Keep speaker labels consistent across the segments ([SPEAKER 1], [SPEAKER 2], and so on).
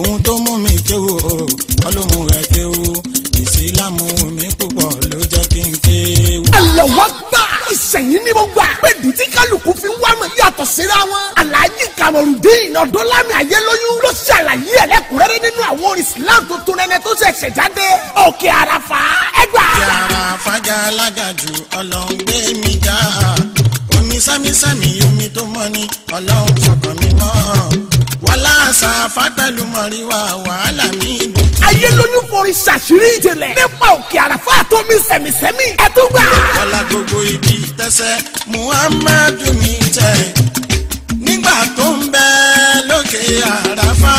[SPEAKER 1] ohun tó mú mi kéwò ọlọ́mú rẹ̀ kéwò ìsìlámù mi púpọ̀ ló jẹ́ kí n kéwò.
[SPEAKER 2] àlọ́wọ́ gbà ìsẹ̀yìn ní mo gbà pé dùtí kálukú fi wá mọ̀ yàtọ̀ síra wọn. Alhaji Kamorudeen Ọdúnlámì Ayélóyún ló ṣàlàyé ẹlẹ́kùnrẹ́rẹ́ nínú àwọn orin Islam tó tún rẹ́nẹ́ tó ṣẹ̀ṣẹ̀ jáde Òkè Àràfà ẹgbà.
[SPEAKER 1] Òkè Àràfà já alágàjù ọlọ́run gbé mi já omi sámísámí omi tó mọ́ ni ọlọ́run fọkàn mi mọ́ wàhálà àṣàfà pẹ̀lú mọ̀ríwá wàhálà mi dùn.
[SPEAKER 2] Ayélóyún forin ṣàṣírí ìjìnlẹ̀ nípa Òkè Àràfà tó mi sẹ̀mísẹ́mí ẹ̀túgbà.
[SPEAKER 1] ọlá gbogbo ibi tẹ́sẹ̀ Muhammadu mi tẹ̀ nígbà tó ń bẹ lókè Àràfà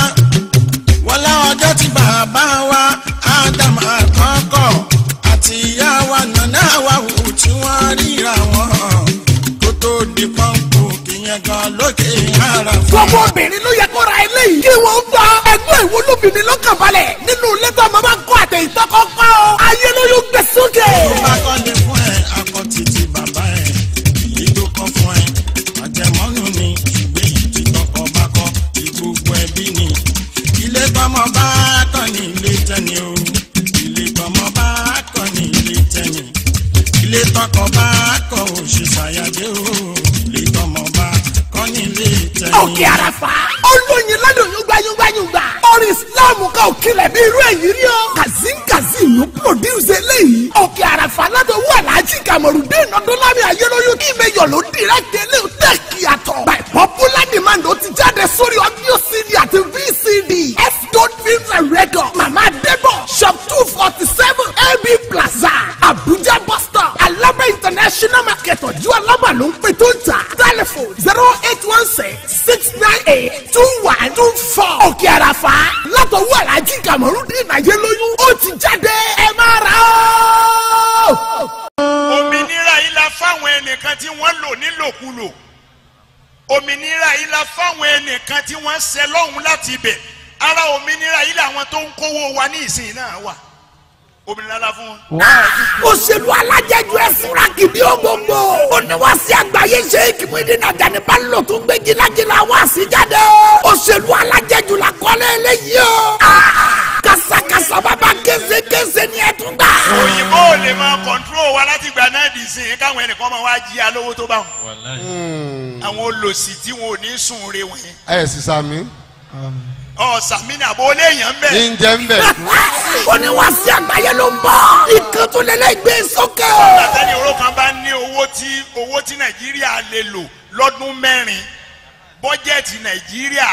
[SPEAKER 1] wọlá ọjọ́ tí bàbá wa Ádámù àkọ́kọ́ àti ìyá wa Nana Hawa'u tí wọ́n ríra wọn kó tó di pọ́ǹpù kìyẹn gan lókè Àràfà.
[SPEAKER 2] gbogbo obìnrin ló yẹ kó ra eléyìí kí wọ́n gbọ́ ẹgbẹ́ ìwúlóbìnrin lọ́kàn balẹ̀ nínú ilé tó ọmọ bá kọ́ àtẹ ìtọ́kọ́kọ́ Ayélóyún gbé sókè.
[SPEAKER 1] tó bá kọ́lé fún ẹ akọ títí bàbá ẹ èyí tó kọ́ fún ẹ àjẹmọ́nù ni ìgbé yìí tí tọkọ bá kọ́ ìgbogbo ẹbí ni ilé tọmọ bá kọ́ ní ilé tẹ́ni o ilé tọmọ bá kọ́ ní ilé tẹ́ni ilé tọkọ bá kọ́ oṣù ṣàyàdé o ilé tọmọ bá kọ́ ní ilé tẹ́ni.
[SPEAKER 2] Òkè Àràfà olóyin ládùn yúngbáyúngbáyúngbá orin Islam ká òkìlẹ̀ bí irú èyí rí o. Kazeem ló produce eléyìí. Òkè Àràfà ládùn Alhaji Kamorudeen Ọdúnlámì Ayélóyún kí mẹ́yọ̀ ló direct eléyìí tẹ́kì àtọ̀. by popular demand ó ti jáde sórí audio CD àti VCD F-Dot Films and Records Mama Debo shop 247 AB Plaza Abuja bus stop Alaba International Market ọjọ́ Alaba ló ń pè tó ń ta telephone 08166982124. Òkè Àràfà látọwọ́ Alhaji Kamorudeen Ayélóyún ó ti jáde ẹ máa rà ó.
[SPEAKER 3] òmìnira yìí la fáwọn ẹnìkan tí wọ́n lò nílòkulò òmìnira yìí la fáwọn ẹnìkan tí wọ́n ṣe lọ́hùn láti ibẹ̀ ara òmìnira yìí làwọn tó ń kówó wa ní ìsìn náà wà òmìnira la fún wọn.
[SPEAKER 2] òṣèlú alájẹjù ẹ̀sùn rákìdí ògbóngbò oníwàsí àgbáyé Sheikh Muideen Ajani Bello tó gbé jìnnàjìnnà wá sí jáde òṣèlú alájẹjù la kọ́lé eléyìí o. kàṣàkàṣà bàbá késekése ni ẹ tún gbà.
[SPEAKER 3] òyìnbó ò lè máa kọ̀ǹtúrò wa láti gbà náà dì sí i káwọn ẹnìkan máa wá jí alówó tó bá wọn. àwọn olòṣì tí wọn ò ní sùn re wọ̀nyí.
[SPEAKER 4] ẹ sì sàmì.
[SPEAKER 3] sàmínà àbò léèyàn ń bẹ.
[SPEAKER 4] ǹjẹ́ ń bẹ̀.
[SPEAKER 2] oníwàsí àgbáyé ló ń bọ̀ ìkan tó lélẹ̀ gbé sókè.
[SPEAKER 3] àtẹni oró kan bá ní owó tí Nàìjíríà lè lò lọ́dún mẹ́rin bọ́jẹ̀tì Nàìjíríà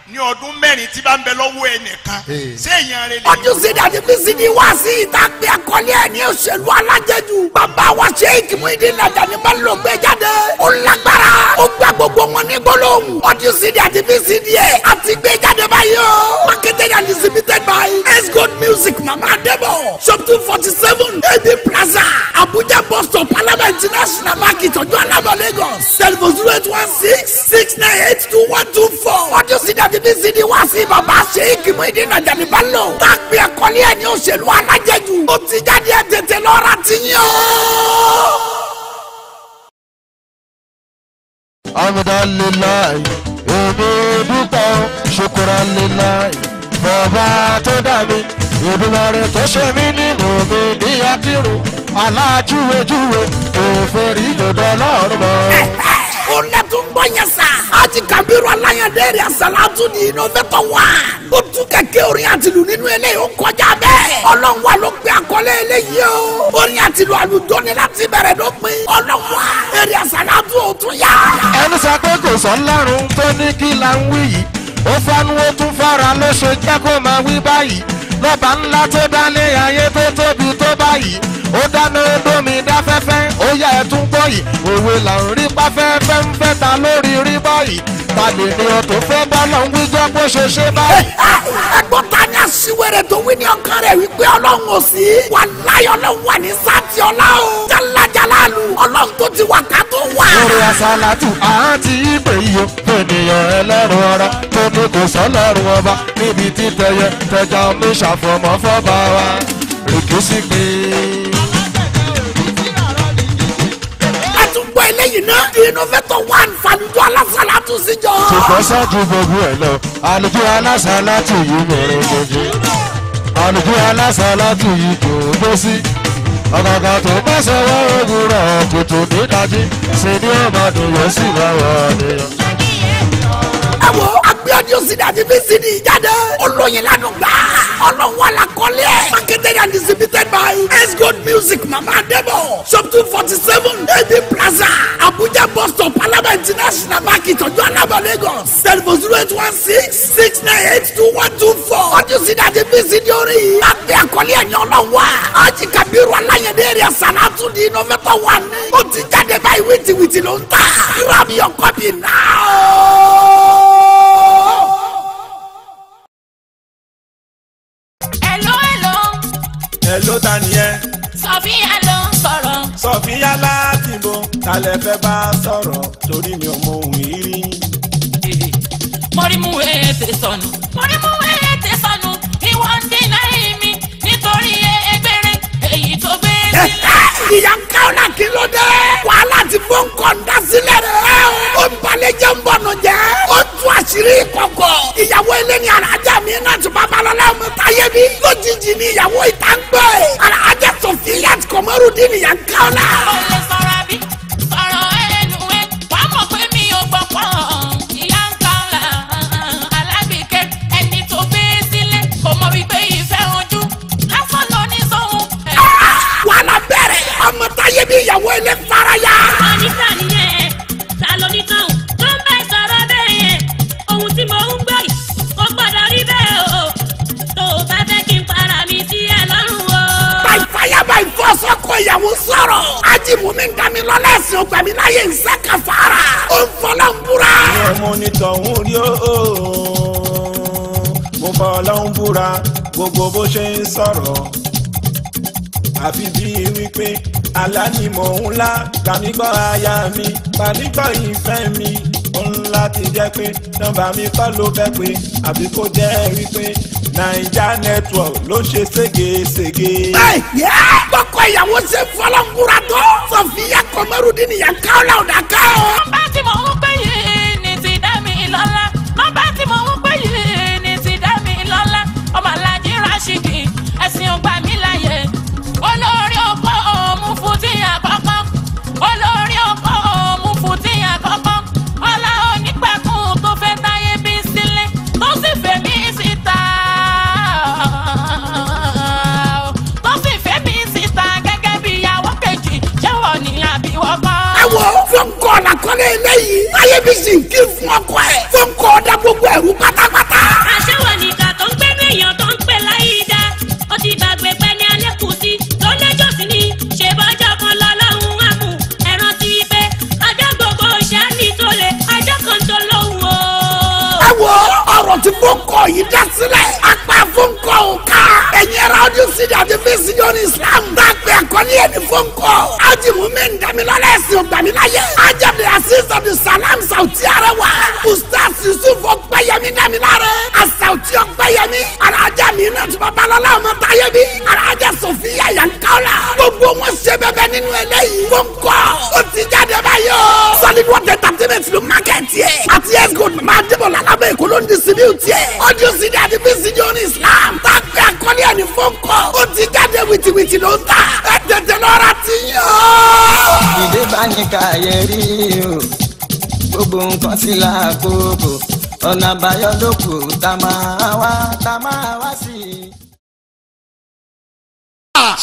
[SPEAKER 3] ní ọdún mẹ́rin tí bá ń bẹ lọ́wọ́ ẹnìkan ṣé èèyàn rẹ lè.
[SPEAKER 2] ọdún sídìí àti bísídìí wá sí ìta pé àkọlé ẹ̀ ní òṣèlú alájẹjù bàbá wa Sheikh Muideen Ajani Bello gbé jáde ó lágbára ó gba gbogbo wọn ní gbólóhùn ọdún sídìí àti bísídìí ẹ̀ àti gbé jáde báyìí o. marketed and distributed by S-Gold Music Mama Debo shop 247 AB Plaza Abuja bus stop Alaba International Market ọjọ́ Alaba Lagos telephone 08166982124 ọdún sídìí àti bísídìí wá sí bàbá Sheikh Muideen Ajani Bello tá pé àkọlé ẹ̀ ní òṣèlú alájẹjù ó ti jáde ẹ̀ tètè lọ́ra tiyín o.
[SPEAKER 4] Alhamdulilayi èmi dúpẹ́ ṣùkúrà lillahi bàbá tó dá mi Èdùmàrè tó ṣe mí nínú mi ní akírun alájúwèjúwe òfòrí lọ́dọ̀ lọ́rùn mọ́.
[SPEAKER 2] ó lẹ́tún gbọ́ yẹn sá. Haji Kabiru Alayande Asalatu ni innovator wa. ó tún kẹ̀kẹ́ orin àtìlù nínú eléyìí ó kọjá bẹ́ẹ̀. Ọlọ́run wa ló gbé àkọlé eléyìí o. orin àtìlù àlùjọ ni láti bẹ̀rẹ̀ dópin. Ọlọ́run wa eré Asalatu ò tún yá.
[SPEAKER 4] ẹni sọ pé kò sọ lọ́rùn tó ní kí la ń wí yìí ó fanu ó tún fara ló ṣe jẹ́ kó máa wí báyìí lọ́ba ńlá tó dálé ayé tó tóbi tó báyìí ó dáná dómi dáfẹ́fẹ́ ó yá ẹ tún gbọ́ yìí òwe là ń rí páfẹ́fẹ́ ń fẹ́ ta lórí rí báyìí ta lè ní ọ tó fẹ́ bọ́lọ̀ ń wíjọ́ bó ṣe ṣe báyìí.
[SPEAKER 2] ẹgbọ́n ta ni aṣiwèrè tó wí ní ọkàn rẹ̀ wípé Ọlọ́run ò sí. wàláyé Ọlọ́run wà ní sáàtì ọlá o. jálajàlálu Ọlọ́run tó ti wà ká tó wà.
[SPEAKER 4] orí Àsàlátù àti ìpè yìí ènìyàn ẹlẹ́rù ọ̀rọ̀ tó ní kò sọ́lọ́run ọba níbi títẹ̀yẹ tẹja omi ṣàfọ̀mọ́ fọ́ba wa rìkísí pé.
[SPEAKER 2] yìí ná. Innovator one fàlùjọ alásàlátù síjọ.
[SPEAKER 4] ṣùgbọ́n ṣáàjú gbogbo ẹ̀ lọ àlùjọ alásàlátù yìí bẹ̀rẹ̀ gbogbo àlùjọ alásàlátù yìí kò gbó sí ọ̀gàgà tó bá sọ̀rọ̀ òwúrọ̀ kòtò nídàjí ṣe ní ọmọdé yóò sì lọ́wọ́ nìyẹn.
[SPEAKER 2] ẹ wo agbẹ́jọ́ sídàjí bí sídì jáde olóyin lánàá gbà ọlọ́wọ́ alákọ̀ọ́lẹ̀ ẹ̀ marketed and distributed by S-Gold Music Mama Adebo shop 247 AB Plaza Abuja bus stop Alaba International Market Ọjọ́ Alaba Lagos telephone 0816-698-2124 ọjọ́ sídàjí bí sídì orí lábẹ́ àkọlé ẹ̀yàn ọlọ́wọ́ ọjì Kabiru aláyẹ̀dẹ́ èrè Salatu di Innovator one ó ti jáde báyìí wìtìwìtì ló ń tà grab your copy now.
[SPEAKER 5] Hello ta ni ẹ.
[SPEAKER 6] Sofia ló ń sọ̀rọ̀.
[SPEAKER 5] Sofia láti bo talẹ̀ fẹ́ bá sọ̀rọ̀ torí mi ò mọ ohun ìrí.
[SPEAKER 6] Mọ̀rímù ètè sọnù. Mọ̀rímù ètè sọnù. Ìwọ ń dínà èmi nítorí ẹgbẹ́rẹ́ èyí tó gbé sílẹ̀.
[SPEAKER 2] Ìyá Kaola kí ló dé? Wàhálà ti fún kọ̀ǹda sílẹ̀ rẹ̀. Ó ń balẹ̀ jẹ́ ń bọ̀nù jẹ́. Ó tú àṣírí kọ̀kọ̀. Ìyàwó ilé ni alájà mi náà ti babalọ́lá ọmọ táyé bí. Lójijì ni ìyàwó ìta ń gbé. Alájà Sofia Kọmọrúdín ni ìyá Kaola.
[SPEAKER 6] Ó lè sọ̀rọ̀ àbí sọ̀rọ̀ ẹnu ẹ̀. Wà á mọ̀ pé mi ò gbọ́ pọ̀. Ìyá Kaola alábìkẹ́ ẹni tó gbé sílẹ̀ kò mọ̀ wípé ìfẹ́ ojú lásán ló ní sóhun.
[SPEAKER 2] Wàhálà bẹ̀rẹ̀. Ọmọ táyé bí ìyàwó ilé faraya.
[SPEAKER 6] Anita nìyẹn ta ló ní tán tó ń bẹ sọ̀rọ̀ bẹ́ẹ̀ yẹn ohun tí mo ń gbọ́ yìí kò gbọ́dọ̀ rí bẹ́ẹ̀ o tó o bá fẹ́ kí n para mi sí ẹ lọ́rùn o.
[SPEAKER 2] Báyìí fàyà báyìí fọ́ sọ́kọ ìyàwó sọ̀rọ̀. Ajimu mi ń gbà mí lọ́lá ẹ̀sìn ògbà mi láyé ìsẹ́kà fara. Ó ń fọlọ́ ń búra.
[SPEAKER 5] Mo ní tọ̀hún rí o. Mo fọ ọlọ́run búra gbogbo bó ṣe ń sọ̀rọ̀. Àfi bíi wípé alánimọ̀ ńlá gbàmígbọ́ aya mi gbàmígbọ́ ìfẹ́ mi ńlá ti jẹ́ pé nọ́mbà mi kọ́ ló fẹ́ pé àbí kó jẹ́ wípé Naija network ló ṣe ségesège.
[SPEAKER 2] Kọ́kọ́ ìyàwó ṣe fọlọ́ ń búra tó. Sofia Kọmọrúdín ni ìyá Kaola ọ̀dà ká o.
[SPEAKER 6] Nọ́mbà tí mò ń pè yìí ni ti dá mi lọ́lá. Nọ́mbà tí mò ń pè yìí ni ti dá mi lọ́lá. Ọmọ Alhaji Rashidi ẹ̀sìn ọgbà mi láyé. Olórí ọkọ mú fún ti àkọ́kọ́. Olórí ọkọ mú fún ti àkọ́kọ́. Ọlá onípẹ̀kun tó fẹ́ táyé bí sílẹ̀ tó sì fẹ́ mi síta. Tó sì fẹ́ mi síta gẹ́gẹ́ bí ìyàwó kejì. Ṣé wọ́n ní àbíwọ́ kọ́?
[SPEAKER 2] Ẹ wo fún kọ́ làkọ́lé eléyìí. Táyé bí sì ń kí fún ọkọ ẹ̀. Fún kọ́ ọ̀dà gbogbo ẹ̀rú pátápátá.
[SPEAKER 6] Àṣewọ̀ nìkan tó ń gbé èèyàn tó ń pè láyé dá. Ó ti gbàgbé pẹ́ ní alẹ́ kù sí. Tó lẹ́jọ́ sí ni ṣe bọ́jọ́ kan lọ́lọ́run á mú. Ẹran ti pé ọjọ́ gbogbo ṣáàlì tó lè ọjọ́ kan tó lóhùn o.
[SPEAKER 2] Ẹ wo ọ̀rọ̀ tí fún kọ́ yìí dá sílẹ̀. Apá fún kọ́ ò ká. Ẹ̀yin ẹ̀rọ ọdún sídìí àti fèsì yóò ní Islam. Dápẹ́ àkọlé ẹ̀ ní fún kọ́. Ajimu mi ń dàmí lọ́lá ẹ̀sìn ògbà mi láyé. Ajabi Aziz Abdul Salam Sauti Arẹwà. Ustaz Yusuf Ọgbẹ́yẹmí dàmí láre. Asauti Ọgbẹ́yẹmí. Alájà mi náà ti babalọ́lá ọmọ táyé bí. Alájà Sofia ìyá Kaola. Gbogbo wọn ṣe bẹbẹ nínú eléyìí. Fún kọ́ ó ti jáde báyìí o. Solid Water Entertainment ló mákẹ́tì ẹ̀. Àti S-Gold máa débò lálábẹ́ èkó ló ń distribute ẹ̀. Ọdún sídìí àti fèsì yóò ní Islam. Dápẹ́ àkọlé ẹ̀ ní fún kọ́. Ó ti jáde wìtìwìtì ló ń tà. Ẹ tètè lọ́ra ti yàn.
[SPEAKER 7] Ìdè bá ní káyé rí o, gbogbo nǹkan sí làkókò, ọ̀nà àbáyọ ló kù tá máa wá sí i.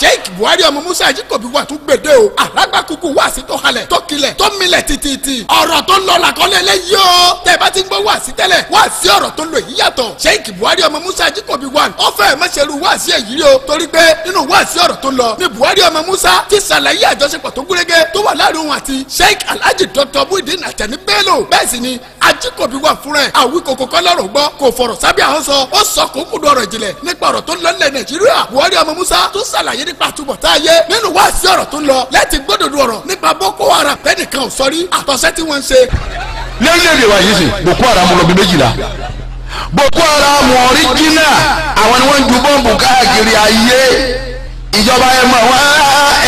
[SPEAKER 2] Sheikh Buhari ọmọ Musa Ajikobi wà tún gbèdé o. Alágbàkúkú wà sí tó halẹ̀ tó kilẹ̀ tó milẹ̀ títí. Ọ̀rọ̀ tó ń lọ làkọ́lé eléyìí o. Tẹ̀ bá ti ń gbọ́ wà sí tẹ́lẹ̀ wà sí ọ̀rọ̀ tó ń lọ yìí yàtọ̀. Sheikh Buhari ọmọ Musa Ajikobi wà ó fẹ́ mẹ́sẹ̀rú wà sí èyí rí o. Torí pé nínú wà sí ọ̀rọ̀ tó ń lọ ni Buhari ọmọ Musa ti ṣàlàyé àjọṣepọ̀ tó gúnrégé tó wà láàrin òun àti Sheikh Alhaji Dr. Muideen Ajani Bello. Bẹ́ẹ̀ sì ni Ajikobi wà fún rẹ̀ àwí kòkó kọ́ lọ́rọ̀ gbọ́ kò fọ̀rọ̀ sábẹ́ àwọn sọ ó sọ kó kúndùn ọ̀rọ̀ ìjìnlẹ̀ nípa ọ̀rọ̀ tó ń lọ nílẹ̀ Nàìjíríà. Buhari ọmọ Musa tó ṣàlàyé nípa àtúbọ̀tá ayé nínú wá sí ọ̀rọ̀ tó ń lọ láti gbódòdó ọ̀rọ̀ nípa Boko Haram bẹ́ẹ̀nìkan ò sọrí àtọ̀sẹ́ tí wọ́n ń ṣe.
[SPEAKER 8] lórílẹ̀‐èdè wa yìí sì Boko Haram lọ bí 12 Boko Haram ọ̀ríjínà àwọn ni wọ́n ń ju bọ́ǹbù káàkiri ayé ìjọba ẹ̀ mọ̀ wọ́n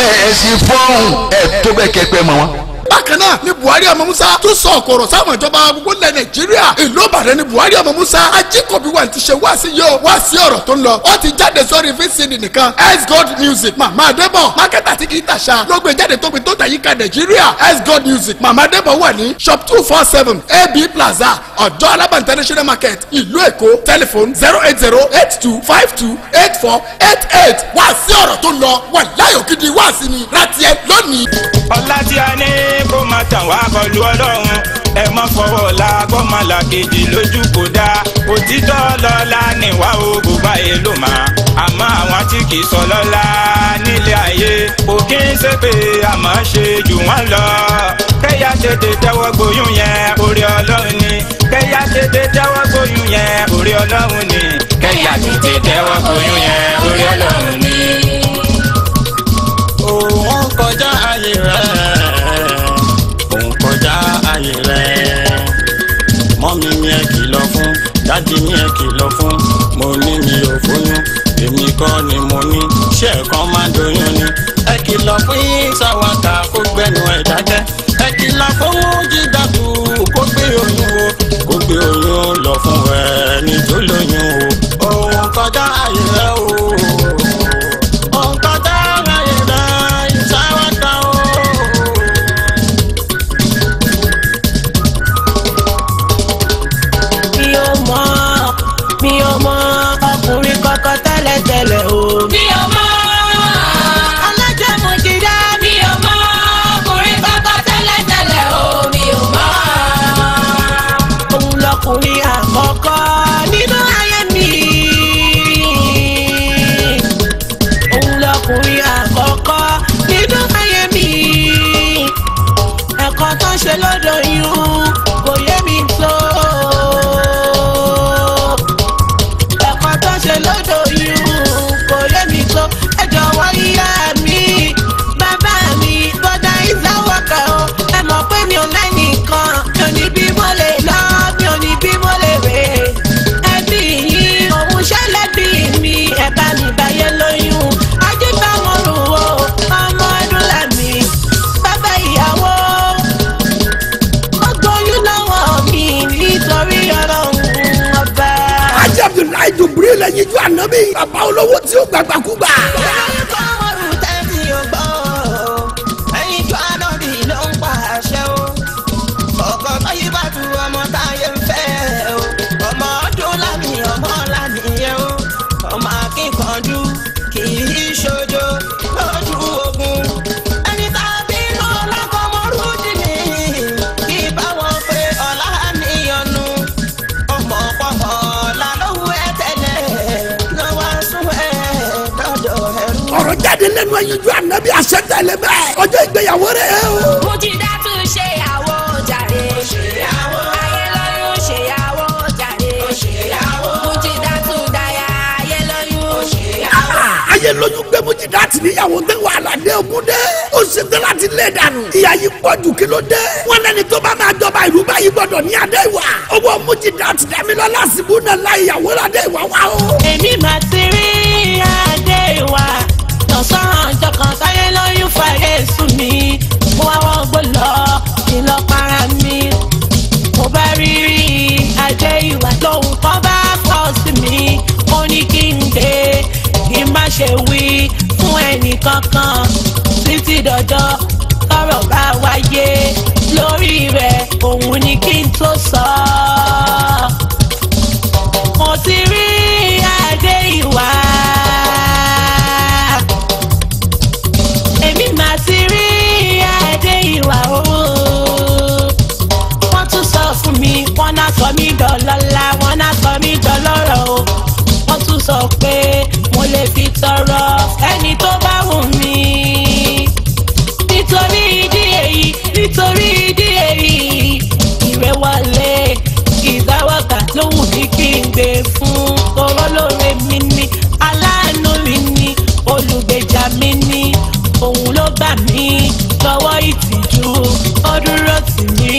[SPEAKER 8] ẹ̀ sì fọ́ọ̀hún ẹ̀ tó bẹ́ẹ̀ kẹ́pẹ́ mọ̀ wọ́n.
[SPEAKER 2] bákan bákan náà ni Buhari ọmọ Musa tún sọ ọ̀kọ̀rọ̀ sáwọn ìjọba gbogbo ilẹ̀ Nàìjíríà. Ìlú Ìbàdàn ni Buhari ọmọ Musa Ajíkòbí wà ti ṣe wá sí yóò wá sí ọ̀rọ̀ tó ń lọ. Ó ti jáde sórí VCD nìkan S-God Music Màmá Adébọ̀ mákẹ́tà tí kì í tàṣà ló gbé jáde tó gbé tó tà yíká Nàìjíríà. S-God Music Màmá Adébọ̀ wà ní shop 247 AB Plaza Ọ̀jọ́ Alábà International Market Ìlú Èkó tẹlifon 08082528488 wá sí ọ̀rọ̀ tó ń lọ wà láyò gidi wá sí ni rántí ẹ lónìí.
[SPEAKER 9] ọlá tí a ní kó máa tàn wá kọlu Ọlọ́run ẹ má fọwọ́ la kó máa là kejì lójú kò dáa òtítọ́ lọ́la níwá o gbogbo ayé ló máa àmọ́ àwọn tí kì í sọ lọ́la nílé ayé òkè ń ṣe pé àmọ́ ṣe jù wọ́n lọ kẹ́yà tètè tẹ́wọ́ gboyún yẹn orí Ọlọ́run ni kẹ́yà tètè tẹ́wọ́ gboyún yẹn orí Ọlọ́run ni kẹ́yà tètè tẹ́wọ́ gboyún yẹn orí Ọlọ́run ni.
[SPEAKER 1] òun kọjá ayé rẹ̀ òun kọjá ayé rẹ̀ mọ́mí mi ẹ kìlọ̀ fún dádì mi ẹ kìlọ̀ fún mo ní mi ò fóyún èmi kọ́ ni mo ní ṣé ẹ̀kan máa doyún ni ẹ kìlọ̀ fún Sàwákà kó gbẹnu ẹ̀ dákẹ́ ẹ kìlọ̀ fún Jídàtú kó gbé oyún o kó gbé oyún lọ fún ẹni tó lóyún o òun kọjá ayé rẹ̀ o òun kọjá ayé rẹ̀ Sàwákà o.
[SPEAKER 6] mi ò mọ ọkùnrin kankan tẹ́lẹ̀tẹ́lẹ̀ o. mi ò mọ alájà Mùjídá. mi ò mọ ọkùnrin kankan tẹ́lẹ̀tẹ́lẹ̀ o. mi ò mọ. òun lọkùnrin àkọ́kọ́ nínú ayé mi. òun lọkùnrin àkọ́kọ́ nínú ayé mi. ẹ̀kọ́ tó ń ṣe lọ́dọ̀ yìí kò yé mi tó. lọ́dọ̀ yìí kò yé mi tó ẹ jọ̀wọ́ ìyá mi bàbá mi bọ́dà Sàwákà o ẹ mọ̀ pé mi ò lẹ́nìkan mi ò ní bí mo lè lọ mi ò ní bí mo lè rè ẹbí yìí òun ṣẹlẹ̀ bí mi ẹ bá mi báyé lóyún ajígbà wọn rò ó ọmọ ọdún lẹ́mí bàbá ìyàwó ó gbóyún lọ́wọ́ mi nítorí Ọlọ́run ọba.
[SPEAKER 2] Ajé Abdullahi Jubril lẹ́yìn ju ànábì bàbá olówó tí ó gbàgbàkúgbà.
[SPEAKER 6] ọmọ akíkanjú kì í ṣojo lójú ogun ẹni tàbí lọ́lọ́kọ̀ọ́mọ́rúdì ni kí báwọn pé ọ̀la níyanu ọmọ pọ̀pọ̀ lálọ́wọ́ ẹ tẹ́lẹ̀ lọ́wọ́ sún ẹ dọ́dọ̀ ẹrú.
[SPEAKER 2] ọ̀rọ̀ jáde lẹ́nu ẹyin ju ànábì àṣẹ tẹ̀lé bẹ́ẹ̀ ọjọ́ ìgbéyàwó rẹ̀ o.
[SPEAKER 6] Mùjídá tún ṣe ìyàwó jàre. ayé lọ́yún ṣe ìyàwó jàre. Mùjídá tún dáyà ayé lọ́yún.
[SPEAKER 2] ayé lóyún gbé Mùjídá tì níyàwó dé wàhálà dé ogun dé ó ṣe tẹ́ láti lé dànù ìyá yìí pọ̀ jù kí ló dé wọn lẹ́ni tó bá máa jọba ìlú báyìí gbọ́dọ̀ ní adé ìwà owó Mùjídá tì Dámilọ́lá síbú náà láì ìyàwó adé ìwà wá o.
[SPEAKER 6] èmi máa ti rí adé ìwà lọ́sàn-án àjọkàn táyé lóyún fàyè sùn mí mo wá wọ́n gbọ́ lọ kí lọ para mi mo bá rí adé ìwà lóhùn kan bá fọ́ sí mi ó ní kí n dé kí n má ṣe wí fún ẹnì kankan títí dọ̀dọ̀ tọ́rọ̀ bá wáyé lórí rẹ̀ òun ni kí n tó sọ mo ti rí adé ìwà. èmi máa ti rí adé ìwà o. wọ́n tún sọ fún mi wọ́n náà sọ mí dọ̀lọ́lá wọ́n náà sọ mí dọ̀lọ́rọ̀ o. wọ́n tún sọ pé mo lè fi tọrọ ẹni tó bá wù mí. nítorí ìdí èyí ìrè wọlé Sàwákà lóhùn ní kí n gbé fún torọ́ lóore mi ní aláàánú mi ní olùgbèjà mi ní òun ló gbà mí lọ́wọ́ ìtìjú ó dúró tì mí